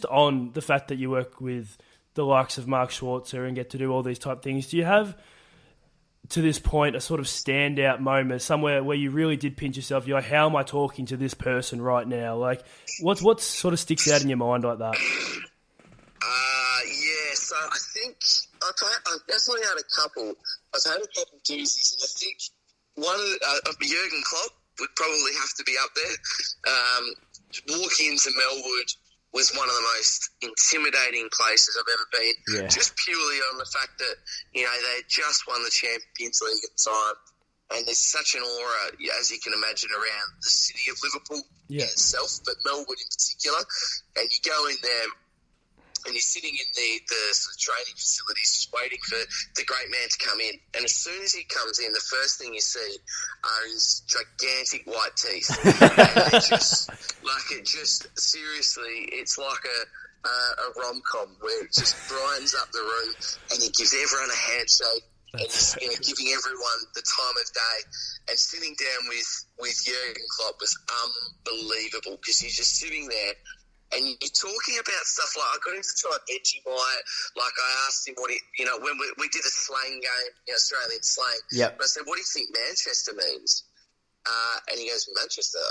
on the fact that you work with the likes of Mark Schwarzer and get to do all these type things, do you have, to this point, a sort of standout moment, somewhere where you really did pinch yourself? You're like, how am I talking to this person right now? Like, what sort of sticks out in your mind like that? So I think I've definitely had a couple. I've had a couple doozies, and I think one of Jurgen Klopp would probably have to be up there. Walking into Melwood was one of the most intimidating places I've ever been, just purely on the fact that, they had just won the Champions League at the time, and there's such an aura, as you can imagine, around the city of Liverpool itself, but Melwood in particular, and you go in there and you're sitting in the sort of training facilities just waiting for the great man to come in. And as soon as he comes in, the first thing you see are his gigantic white teeth. And seriously, it's like a rom-com where it just brightens up the room and he gives everyone a handshake and he's giving everyone the time of day. And sitting down with Jurgen Klopp was unbelievable because he's just sitting there. And you're talking about stuff like, I got him to try and edgy like I asked him what when we did a slang game, Australian slang. Yep. And I said, what do you think Manchester means? And he goes, Manchester,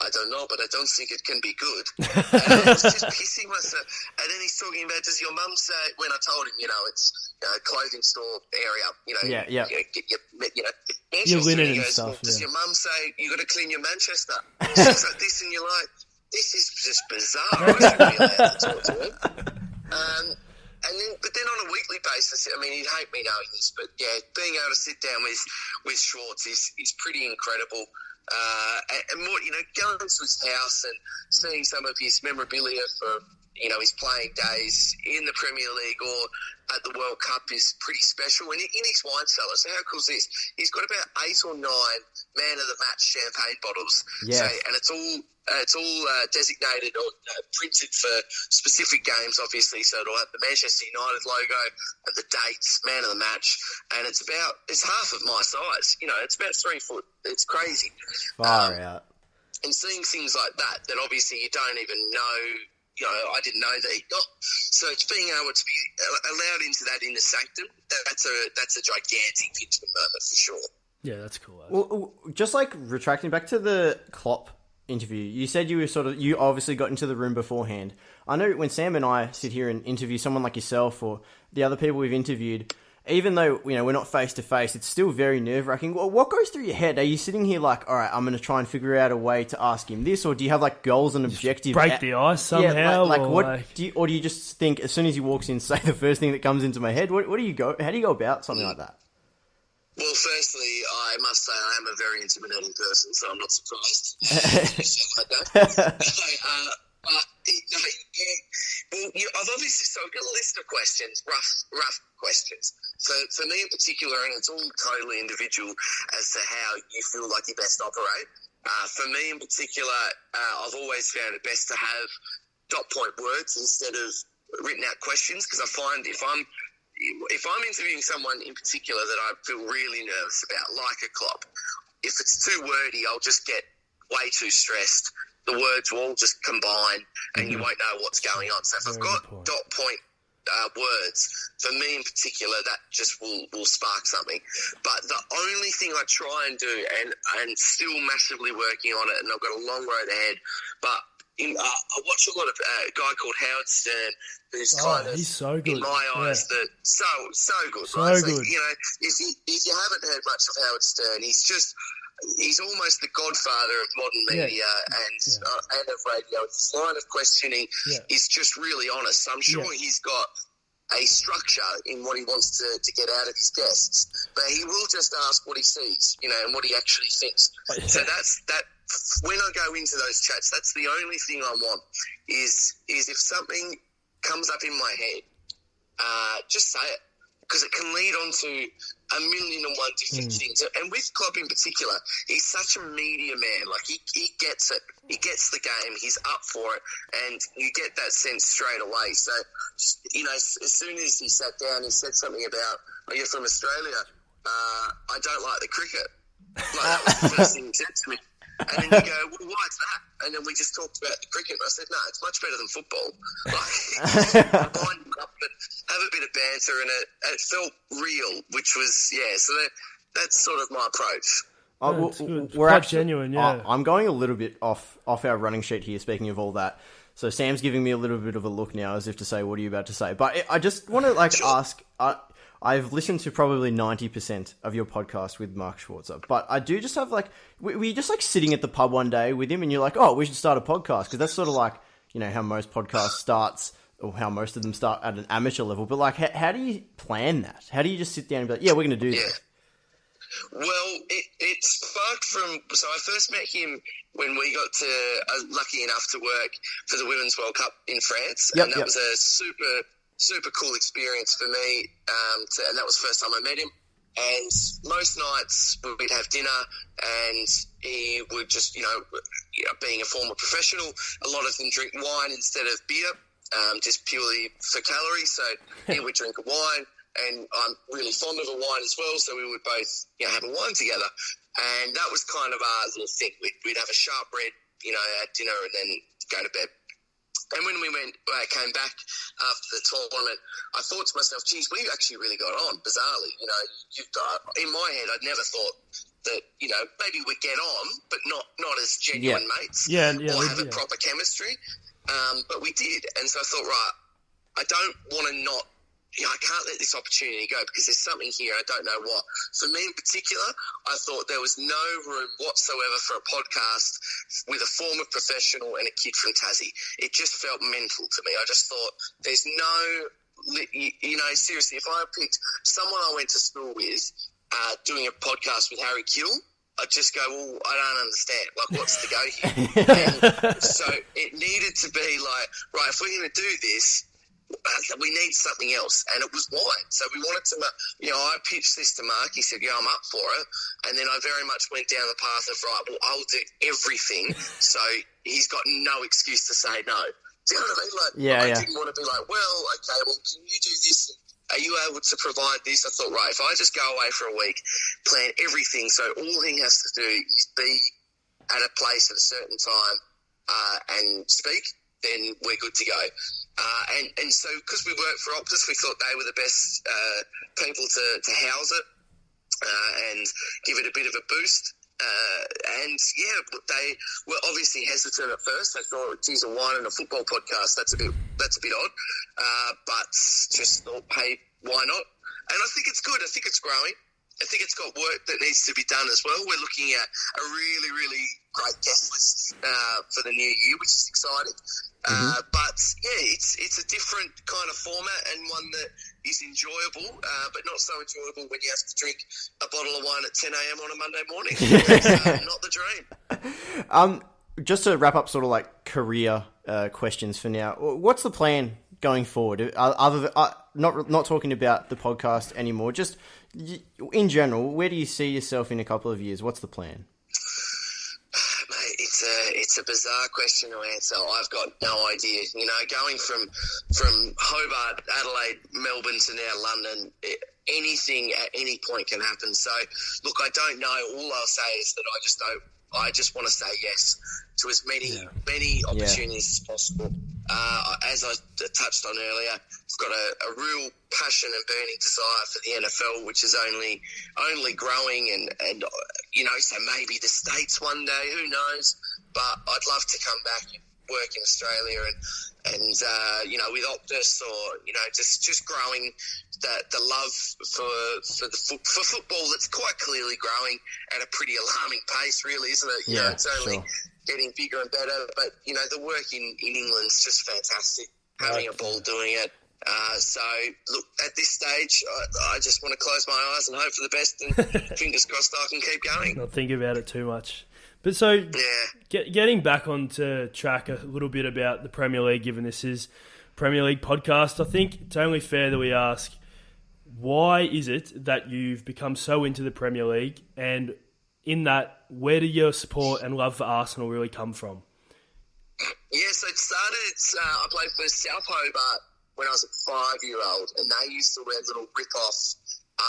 I don't know, but I don't think it can be good. And I was just pissing myself. And then he's talking about, does your mum say, when I told him, it's a clothing store area, get your Manchester, your linen and goes, stuff. Does your mum say you got to clean your Manchester? Things like this, and you're like, this is just bizarre. I shouldn't be allowed to talk to him. But then on a weekly basis, I mean, he'd hate me knowing this, but being able to sit down with Schwartz is pretty incredible. And more, going to his house and seeing some of his memorabilia for his playing days in the Premier League or at the World Cup is pretty special. And in his wine cellar, so how cool is this? He's got about 8 or 9 man of the match champagne bottles. Yeah. So, and it's all designated or printed for specific games, obviously. So it'll have the Manchester United logo and the dates, man of the match, and it's half of my size. It's about 3 foot. It's crazy. Far out. And seeing things like that obviously you don't even know. I didn't know that he got. So it's being able to be allowed into that inner sanctum. That's a gigantic intimate moment for sure. Yeah, that's cool. Well, just like retracting back to the Klopp interview, you said you obviously got into the room beforehand. I know when Sam and I sit here and interview someone like yourself or the other people we've interviewed, even though we're not face to face, it's still very nerve wracking. Well, what goes through your head? Are you sitting here like, all right, I'm going to try and figure out a way to ask him this, or do you have like goals and objectives? Break the ice somehow. Do you just think as soon as he walks in, say the first thing that comes into my head? How do you go about something like that? Well, firstly, I must say I am a very intimidating person, so I'm not surprised. I've obviously, so I've got a list of questions, rough questions. So for me in particular, and it's all totally individual as to how you feel like you best operate. For me in particular, I've always found it best to have dot point words instead of written out questions, because I find if I'm interviewing someone in particular that I feel really nervous about, like a Klopp, if it's too wordy, I'll just get way too stressed. The words will all just combine and you won't know what's going on. So if I've got dot point words, for me in particular, that just will spark something. But the only thing I try and do, and still massively working on it, and I've got a long road ahead, but I watch a lot of a guy called Howard Stern, who's kind of, he's so good. in my eyes, so good. So right? good. If you haven't heard much of Howard Stern, he's almost the godfather of modern media and of radio. His line of questioning is just really honest. So I'm sure he's got a structure in what he wants to get out of his guests, but he will just ask what he sees, and what he actually thinks. So that's that. When I go into those chats, that's the only thing I want is if something comes up in my head, just say it, because it can lead on to 1,000,001 different things. And with Klopp in particular, he's such a media man. Like, he gets it. He gets the game. He's up for it. And you get that sense straight away. So, as soon as he sat down, he said something about, "Oh, you're from Australia. I don't like the cricket." Like, that was the first thing he said to me. And then you go, "Well, why is that?" And then we just talked about the cricket. And I said, "No, it's much better than football." Like, wind up and have a bit of banter, and it felt real, which was, so that's sort of my approach. We're quite genuine, yeah. I'm going a little bit off our running sheet here, speaking of all that. So Sam's giving me a little bit of a look now, as if to say, what are you about to say? But I just want to ask... I've listened to probably 90% of your podcast with Mark Schwarzer, but I do just have were you just sitting at the pub one day with him and you're like, oh, we should start a podcast? Because that's sort of like, how most podcasts starts, or how most of them start at an amateur level. But how do you plan that? How do you just sit down and be like, yeah, we're going to do this? Well, it sparked from... So I first met him when we got lucky enough to work for the Women's World Cup in France. And that was a super cool experience for me, and that was the first time I met him. And most nights we'd have dinner, and he would just, being a former professional, a lot of them drink wine instead of beer, just purely for calories. So he would drink a wine, and I'm really fond of a wine as well, so we would both have a wine together. And that was kind of our little thing. We'd have a sharp red, at dinner, and then go to bed. And when we came back after the tournament, I thought to myself, geez, we actually really got on, bizarrely. In my head, I'd never thought that, maybe we'd get on, but not as genuine mates or have a proper chemistry. But we did. And so I thought, right, I don't want to not... I can't let this opportunity go because there's something here, I don't know what. For me in particular, I thought there was no room whatsoever for a podcast with a former professional and a kid from Tassie. It just felt mental to me. I just thought there's no... seriously, if I picked someone I went to school with doing a podcast with Harry Kill, I just go, well, I don't understand. Like, what's the go here? And so it needed to be like, right, if we're going to do this, we need something else. And it was wine. So we wanted to, I pitched this to Mark. He said, yeah, I'm up for it. And then I very much went down the path of, right, well, I'll do everything. So he's got no excuse to say no. Do you know what I mean? Like, I didn't want to be like, well, okay, well, can you do this? Are you able to provide this? I thought, right, if I just go away for a week, plan everything, so all he has to do is be at a place at a certain time and speak, then we're good to go. And so because we worked for Optus, we thought they were the best people to house it and give it a bit of a boost. They were obviously hesitant at first. They thought, geez, a wine and a football podcast, that's a bit odd. But just thought, hey, why not? And I think it's good. I think it's growing. I think it's got work that needs to be done as well. We're looking at a really, really great guest list for the new year, which is exciting. But it's a different kind of format and one that is enjoyable, but not so enjoyable when you have to drink a bottle of wine at 10 a.m. on a Monday morning. That's not the dream. Just to wrap up sort of like career questions for now, what's the plan going forward? Other than, not talking about the podcast anymore, just in general, where do you see yourself in a couple of years? What's the plan? It's a bizarre question to answer. I've got no idea. Going from Hobart, Adelaide, Melbourne to now London, anything at any point can happen. So, look, I don't know. All I'll say is that I just want to say yes to as many opportunities as possible. As I touched on earlier, I've got a real passion and burning desire for the NFL, which is only growing, and so maybe the States one day, who knows? But I'd love to come back and work in Australia and with Optus, or just growing the love for football that's quite clearly growing at a pretty alarming pace, really, isn't it? It's only getting bigger and better. But the work in England's just fantastic. Having a ball doing it. So look, at this stage, I just want to close my eyes and hope for the best, and fingers crossed I can keep going. Not think about it too much. But so, getting back onto track a little bit about the Premier League, given this is Premier League podcast, I think it's only fair that we ask, why is it that you've become so into the Premier League? And in that, where do your support and love for Arsenal really come from? Yeah, so it started, I played for South Hobart when I was a 5-year-old, and they used to wear little rip-off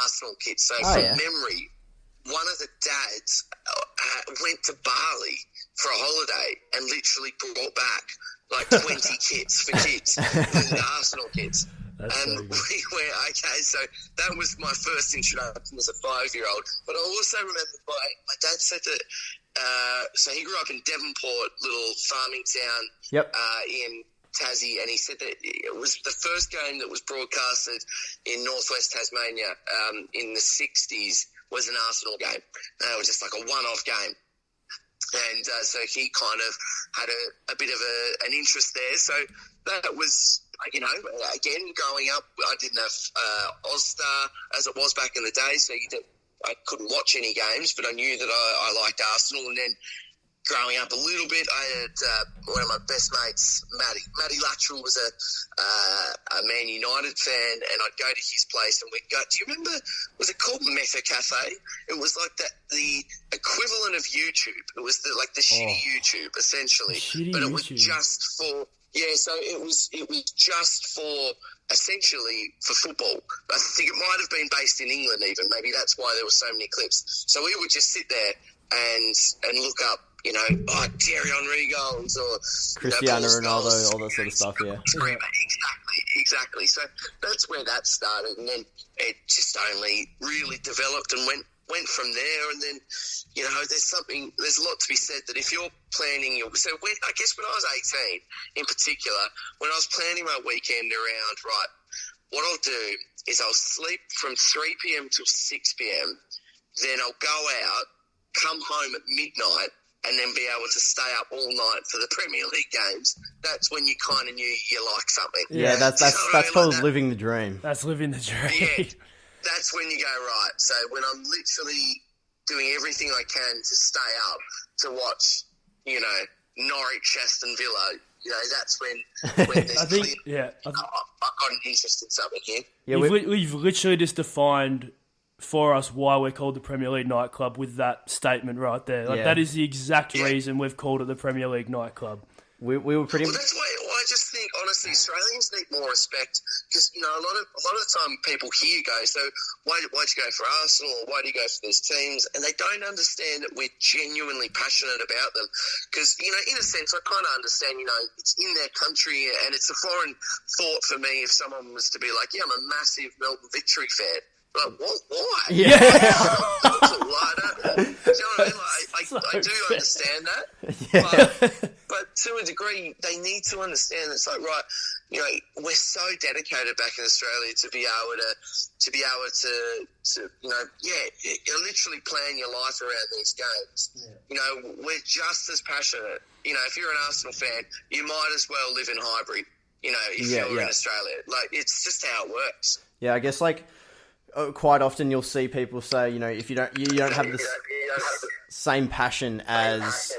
Arsenal kits. So from memory, one of the dads went to Bali for a holiday and literally brought back like 20 kits for kids, the Arsenal kits. That's and we went, okay, so that was my first introduction as a 5-year-old. But I also remember my dad said that, so he grew up in Devonport, little farming town in Tassie, and he said that it was the first game that was broadcasted in northwest Tasmania in the 60s was an Arsenal game. It was just like a one-off game. And so he kind of had a bit of an interest there. So that was, again, growing up, I didn't have Ozstar as it was back in the day, so I couldn't watch any games, but I knew that I liked Arsenal. And then growing up a little bit, I had one of my best mates, Matty Luttrell, was a Man United fan, and I'd go to his place and we'd go, do you remember, was it called Meta Cafe? It was like the equivalent of YouTube. It was the shitty YouTube, essentially. But it was just for, so it was just for, essentially, for football. I think it might have been based in England even. Maybe that's why there were so many clips. So we would just sit there and look up, Thierry Henry goals or Cristiano Ronaldo, all that sort of stuff, Exactly. So that's where that started, and then it just only really developed and went from there. And then, there's a lot to be said that if you're planning I guess when I was 18 in particular, when I was planning my weekend around, right, what I'll do is I'll sleep from 3 p.m. till 6 p.m, then I'll go out, come home at midnight, and then be able to stay up all night for the Premier League games. That's when you kind of knew you liked something. Yeah, that's called living the dream. That's living the dream. Yeah, that's when you go, right. So when I'm literally doing everything I can to stay up to watch, Norwich, Aston Villa. That's when there's I think, I've got an interest in something here. Yeah, we've literally just defined for us why we're called the Premier League nightclub with that statement right there. That is the exact reason we've called it the Premier League nightclub. We were pretty. Well, that's why I just think, honestly, Australians need more respect because a lot of the time people hear you go, so why'd you go for Arsenal or why do you go for these teams? And they don't understand that we're genuinely passionate about them because in a sense I kind of understand. It's in their country and it's a foreign thought for me if someone was to be like, I'm a massive Melbourne Victory fan. Like, what? Why? Yeah. You know what I mean? I do understand that. But to a degree, they need to understand it's like, right, we're so dedicated back in Australia to be able to literally plan your life around these games. Yeah. We're just as passionate. If you're an Arsenal fan, you might as well live in Highbury, if you're in Australia. Like, it's just how it works. Yeah, I guess, quite often you'll see people say, if you don't have the same passion as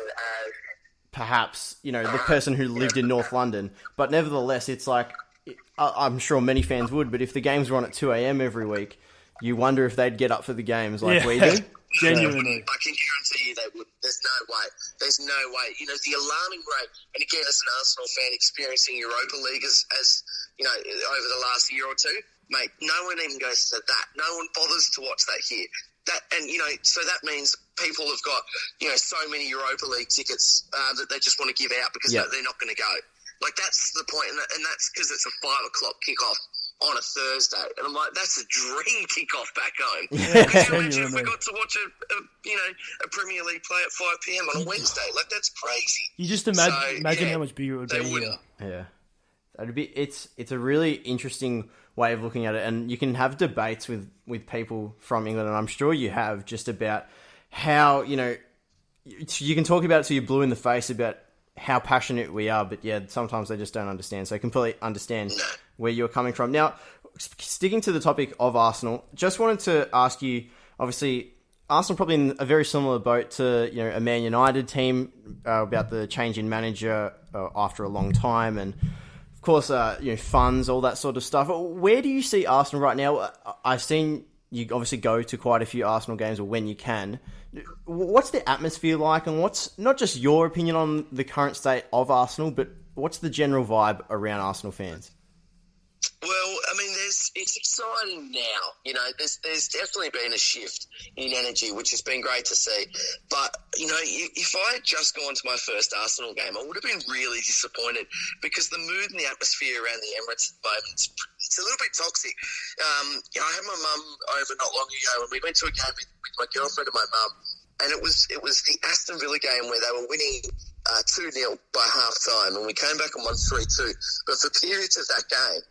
perhaps, the person who lived in North London. But nevertheless, it's like, I'm sure many fans would, but if the games were on at 2 a.m. every week, you wonder if they'd get up for the games like we do. Genuinely. I can guarantee you they would. There's no way. The alarming rate, and again, as an Arsenal fan experiencing Europa League as over the last year or two, mate, no one even goes to that. No one bothers to watch that here. So that means people have got, so many Europa League tickets that they just want to give out because they're not going to go. Like, that's the point, and that's because it's a 5 o'clock kickoff on a Thursday. And I'm like, that's a dream kickoff back home. Could you imagine if we got to watch a Premier League play at 5 p.m. on a Wednesday? Like, that's crazy. You just imagine how much bigger it would be here. Yeah. It's a really interesting way of looking at it, and you can have debates with people from England, and I'm sure you have, just about how, you can talk about it till you're blue in the face about how passionate we are, but sometimes they just don't understand. So I completely understand where you're coming from. Now, sticking to the topic of Arsenal, just wanted to ask you, obviously, Arsenal probably in a very similar boat to a Man United team about the change in manager after a long time, and of course, funds, all that sort of stuff. Where do you see Arsenal right now? I've seen you obviously go to quite a few Arsenal games, or when you can. What's the atmosphere like, and what's not just your opinion on the current state of Arsenal, but what's the general vibe around Arsenal fans? Well, I mean, it's exciting now. There's definitely been a shift in energy, which has been great to see. But, if I had just gone to my first Arsenal game, I would have been really disappointed because the mood and the atmosphere around the Emirates at the moment, it's a little bit toxic. I had my mum over not long ago, and we went to a game with my girlfriend and my mum, and it was the Aston Villa game where they were winning 2-0 by half time, and we came back and won 3-2. But for periods of that game,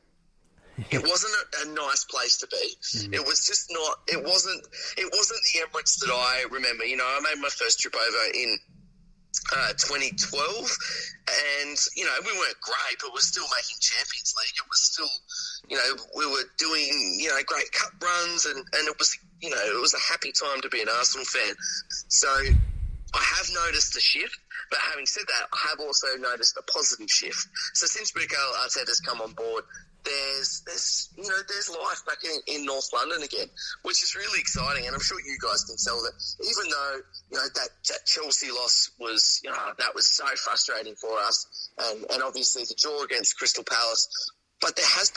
it wasn't a nice place to be. It was just not. It wasn't the Emirates that I remember. I made my first trip over in 2012, and we weren't great, but we're still making Champions League. It was still, we were doing great cup runs, and it was it was a happy time to be an Arsenal fan. So I have noticed a shift. But having said that, I have also noticed a positive shift. So since Mikel Arteta's come on board, there's life back in North London again, which is really exciting. And I'm sure you guys can tell that, even though that Chelsea loss was that was so frustrating for us, and obviously the draw against Crystal Palace. But there's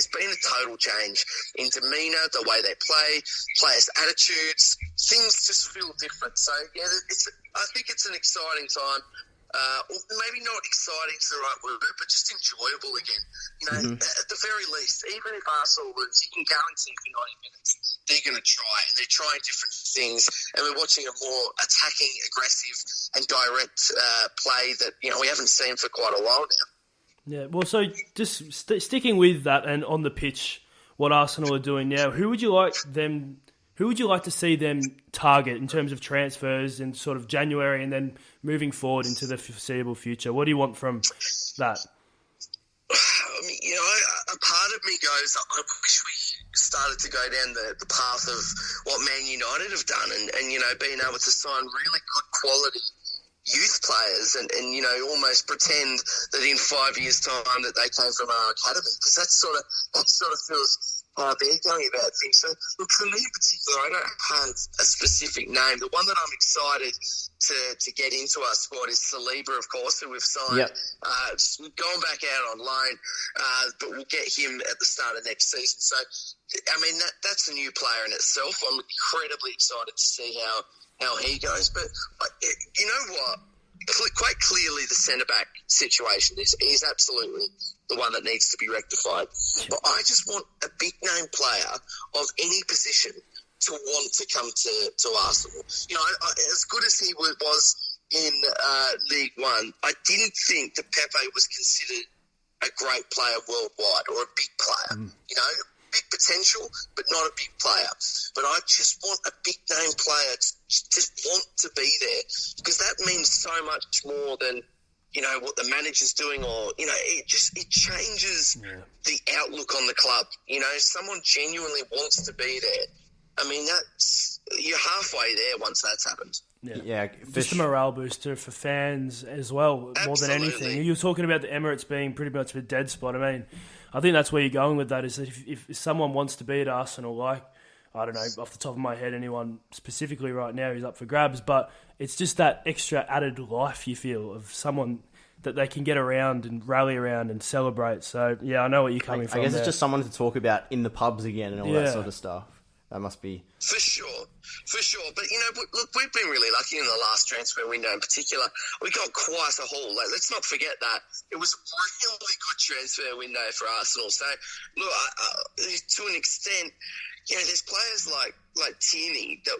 been a total change in demeanour, the way they play, players' attitudes. Things just feel different. So I think it's an exciting time. Or maybe not exciting is the right word, but just enjoyable again. At the very least, even if Arsenal lose, you can guarantee for 90 minutes they're going to try, and they're trying different things. And we're watching a more attacking, aggressive, and direct play that we haven't seen for quite a while now. Yeah, well, so just sticking with that and on the pitch, what Arsenal are doing now, who would you like to see them target in terms of transfers in sort of January and then moving forward into the foreseeable future? What do you want from that? I mean, a part of me goes, I wish we started to go down the path of what Man United have done and being able to sign really good quality youth players and almost pretend that in 5 years' time that they came from our academy, because that sort of feels how they're going about things. So, look, for me in particular, I don't have a specific name. The one that I'm excited to get into our squad is Saliba, of course, who we've signed. Yep. Going back out on loan, but we'll get him at the start of next season. So, I mean, that's a new player in itself. I'm incredibly excited to see how he goes. But you know what? Quite clearly, the centre-back situation is absolutely the one that needs to be rectified. But I just want a big-name player of any position to want to come to Arsenal. As good as he was in League One, I didn't think that Pepe was considered a great player worldwide or a big player. Big potential, but not a big player. But I just want a big-name player to just want to be there, because that means so much more than, what the manager's doing, or, it changes the outlook on the club. Someone genuinely wants to be there. I mean, you're halfway there once that's happened. Yeah, just a morale booster for fans as well, more than anything. You're talking about the Emirates being pretty much a dead spot. I mean, I think that's where you're going with that, is that if someone wants to be at Arsenal, like, I don't know, off the top of my head, anyone specifically right now who's up for grabs, but it's just that extra added life you feel of someone that they can get around and rally around and celebrate. So, yeah, I know what you're coming from. I guess it's just someone to talk about in the pubs again and all that sort of stuff. That must be... For sure. But, look, we've been really lucky in the last transfer window in particular. We got quite a haul. Like, let's not forget that. It was a really good transfer window for Arsenal. So, look, to an extent, there's players like Tierney that,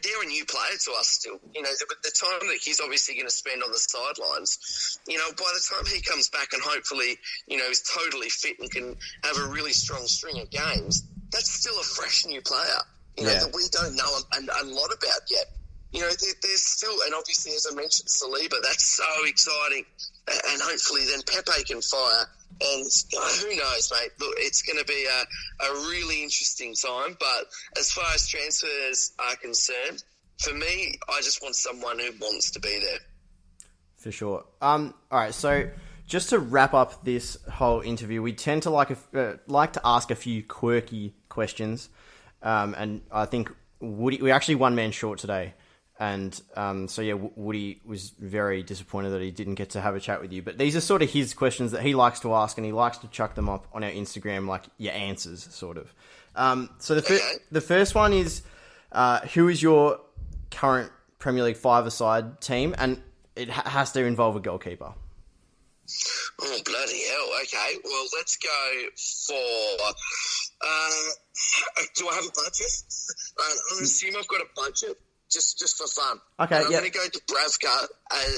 they're a new player to us still. The time that he's obviously going to spend on the sidelines, by the time he comes back and hopefully, is totally fit and can have a really strong string of games, that's still a fresh new player, that we don't know a lot about yet. There's still, and obviously, as I mentioned, Saliba, that's so exciting. And hopefully then Pepe can fire. And who knows, mate? Look, it's going to be a really interesting time. But as far as transfers are concerned, for me, I just want someone who wants to be there. For sure. All right, so... just to wrap up this whole interview, we tend to like to ask a few quirky questions, and I think Woody, we're actually one man short today, and Woody was very disappointed that he didn't get to have a chat with you. But these are sort of his questions that he likes to ask, and he likes to chuck them up on our Instagram, like your answers, sort of. So the first one is, who is your current Premier League five-a-side team, and it has to involve a goalkeeper. Oh, bloody hell. Okay, well, let's go for... do I have a budget? I'm going to assume I've got a budget just for fun. Okay, I'm going to go to Bravka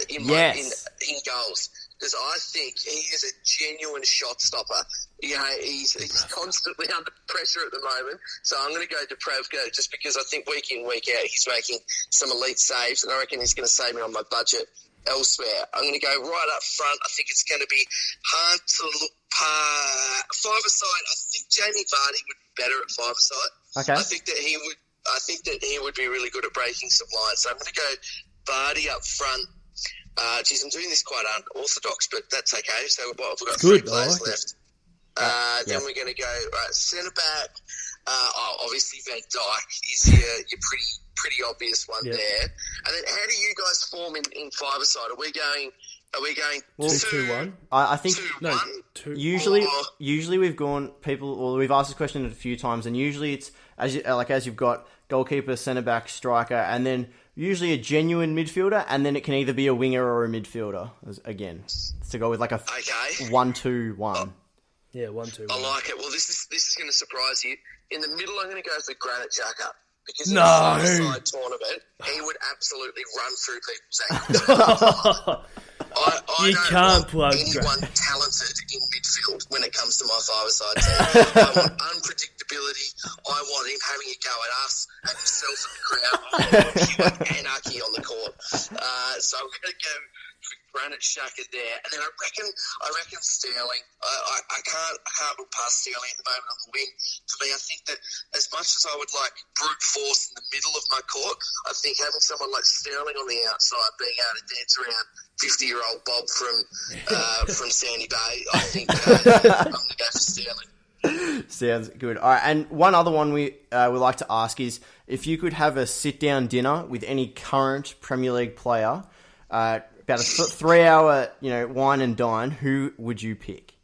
in goals, because I think he is a genuine shot stopper. He's constantly under pressure at the moment, so I'm going to go to Bravka just because I think week in, week out, he's making some elite saves, and I reckon he's going to save me on my budget elsewhere. I'm going to go right up front. I think it's going to be hard to look five-a-side. I think Jamie Vardy would be better at five-a-side. Okay. I think that he would be really good at breaking some lines. So I'm going to go Vardy up front. I'm doing this quite unorthodox, but that's okay. So we've got three players left. Then we're going to go centre-back. Obviously Van Dijk is your pretty obvious one there. And then how do you guys form in five-a-side? Are we going 2-2-1? I think 2-1. Usually we've gone we've asked this question a few times, and usually it's as you've got goalkeeper, centre back, striker, and then usually a genuine midfielder, and then it can either be a winger or a midfielder again to go with like a 1-2-1. Yeah, 1-2. I like it. Well, this is going to surprise you. In the middle, I'm going to go for Granit Xhaka. Because in a five-a-side tournament, he would absolutely run through people's ankles. I don't want anyone talented in midfield when it comes to my five-a-side team. I want unpredictability. I want him having a go at us and himself in the crowd. I want pure anarchy on the court. So I'm going to go for Granit Xhaka there, and then I reckon Sterling. I can't look past Sterling at the moment on the wing. For me, I think that as much as I would like brute force in the middle of my court, I think having someone like Sterling on the outside, being able to dance around 50-year-old Bob from Sandy Bay, I think I'm going to go for Sterling. Sounds good. All right, and one other one we would like to ask is if you could have a sit-down dinner with any current Premier League player, about a 3-hour, wine and dine, who would you pick?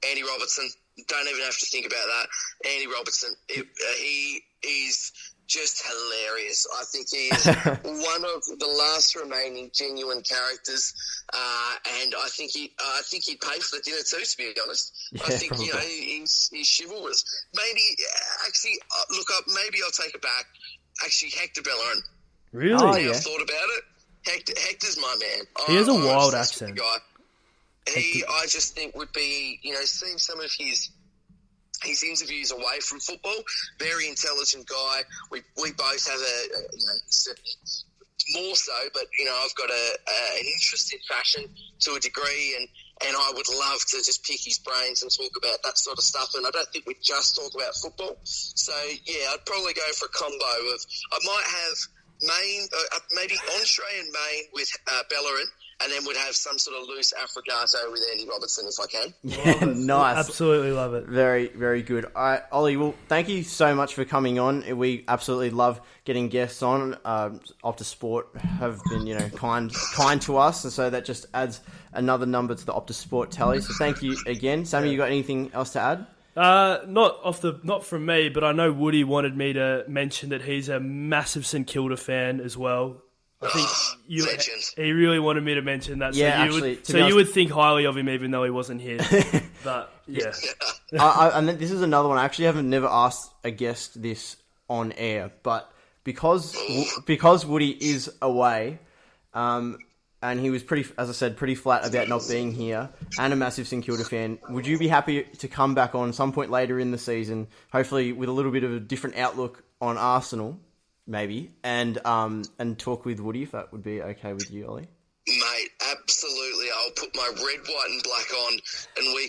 Andy Robertson. Don't even have to think about that. Andy Robertson. He is just hilarious. I think he is one of the last remaining genuine characters, and I think he'd pay for the dinner too. To be honest, yeah, I think probably. He's chivalrous. Maybe actually, maybe I'll take it back. Actually, Hector Bellerin. Really? Oh, Now yeah. I've thought about it. Hector's my man. He has a I'm wild obsessed with accent. the guy. I just think would be, seeing some of his interviews away from football. Very intelligent guy. We both have more so, but I've got an interest in fashion to a degree, and I would love to just pick his brains and talk about that sort of stuff. And I don't think we just talk about football. So yeah, I'd probably go for a combo of. I might have main, maybe entree and main with Bellerin, and then would have some sort of loose affogato with Andy Robertson if I can. Yeah, nice. Absolutely love it. Very, very good. All right, Ollie, well, thank you so much for coming on. We absolutely love getting guests on. Optus Sport have been, kind to us, and so that just adds another number to the Optus Sport tally. So thank you again. Sammy, you got anything else to add? Not from me, but I know Woody wanted me to mention that he's a massive St Kilda fan as well. I think he really wanted me to mention that. Yeah, so you would think highly of him even though he wasn't here. But yeah, and then this is another one. I actually never asked a guest this on air, but because Woody is away, and he was pretty flat about not being here, and a massive St Kilda fan, would you be happy to come back on some point later in the season, hopefully with a little bit of a different outlook on Arsenal, maybe, and talk with Woody, if that would be okay with you, Ollie? Mate, absolutely. I'll put my red, white and black on, and we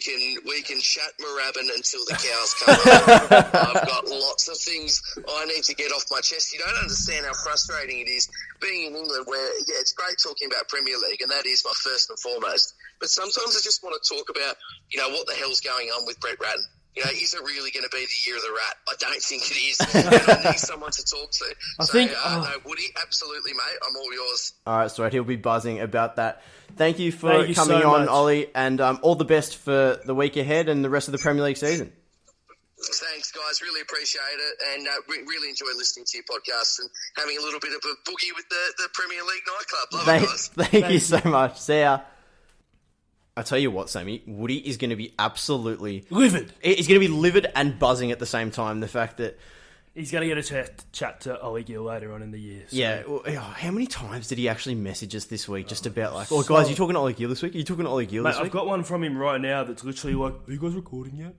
can chat Moorabbin until the cows come home. I've got lots of things I need to get off my chest. You don't understand how frustrating it is being in England where, it's great talking about Premier League, and that is my first and foremost. But sometimes I just want to talk about, what the hell's going on with Brett Ratton. Is it really going to be the year of the rat? I don't think it is. And I need someone to talk to. No, Woody, absolutely, mate. I'm all yours. All right, so he'll be buzzing about that. Thank you for coming so on, much. Ollie, and all the best for the week ahead and the rest of the Premier League season. Thanks, guys. Really appreciate it, and really enjoy listening to your podcast and having a little bit of a boogie with the Premier League nightclub. Love it, guys. Thank you so much. See ya. I tell you what, Sammy, Woody is going to be absolutely livid. He's going to be livid and buzzing at the same time. The fact that he's going to get a chat to Ollie Gill later on in the year. So. Yeah. Well, how many times did he actually message us this week? Just about like, guys, you talking to Ollie Gill this week? Are you talking to Ollie Gill this week? I've got one from him right now that's literally like, are you guys recording yet?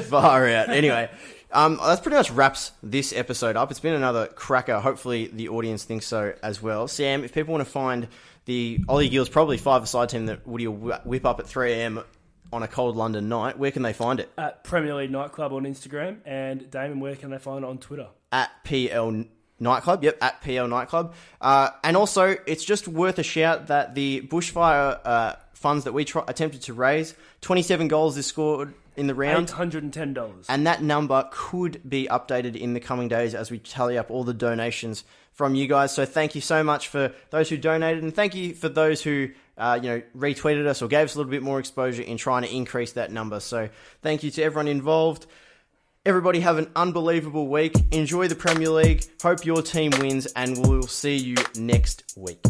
Far out. Anyway, that's pretty much wraps this episode up. It's been another cracker. Hopefully the audience thinks so as well. Sam, if people want to find the Ollie Gill's probably five-a-side team that Woody will whip up at 3 a.m. on a cold London night, where can they find it? At Premier League Nightclub on Instagram. And Damon, where can they find it on Twitter? At PL Nightclub. Yep, at PL Nightclub. And also, it's just worth a shout that the bushfire funds that we attempted to raise, 27 goals is scored in the round. $810. And that number could be updated in the coming days as we tally up all the donations from you guys. So thank you so much for those who donated, and thank you for those who retweeted us or gave us a little bit more exposure in trying to increase that number. So thank you to everyone involved. Everybody have an unbelievable week. Enjoy the Premier League. Hope your team wins, and we'll see you next week.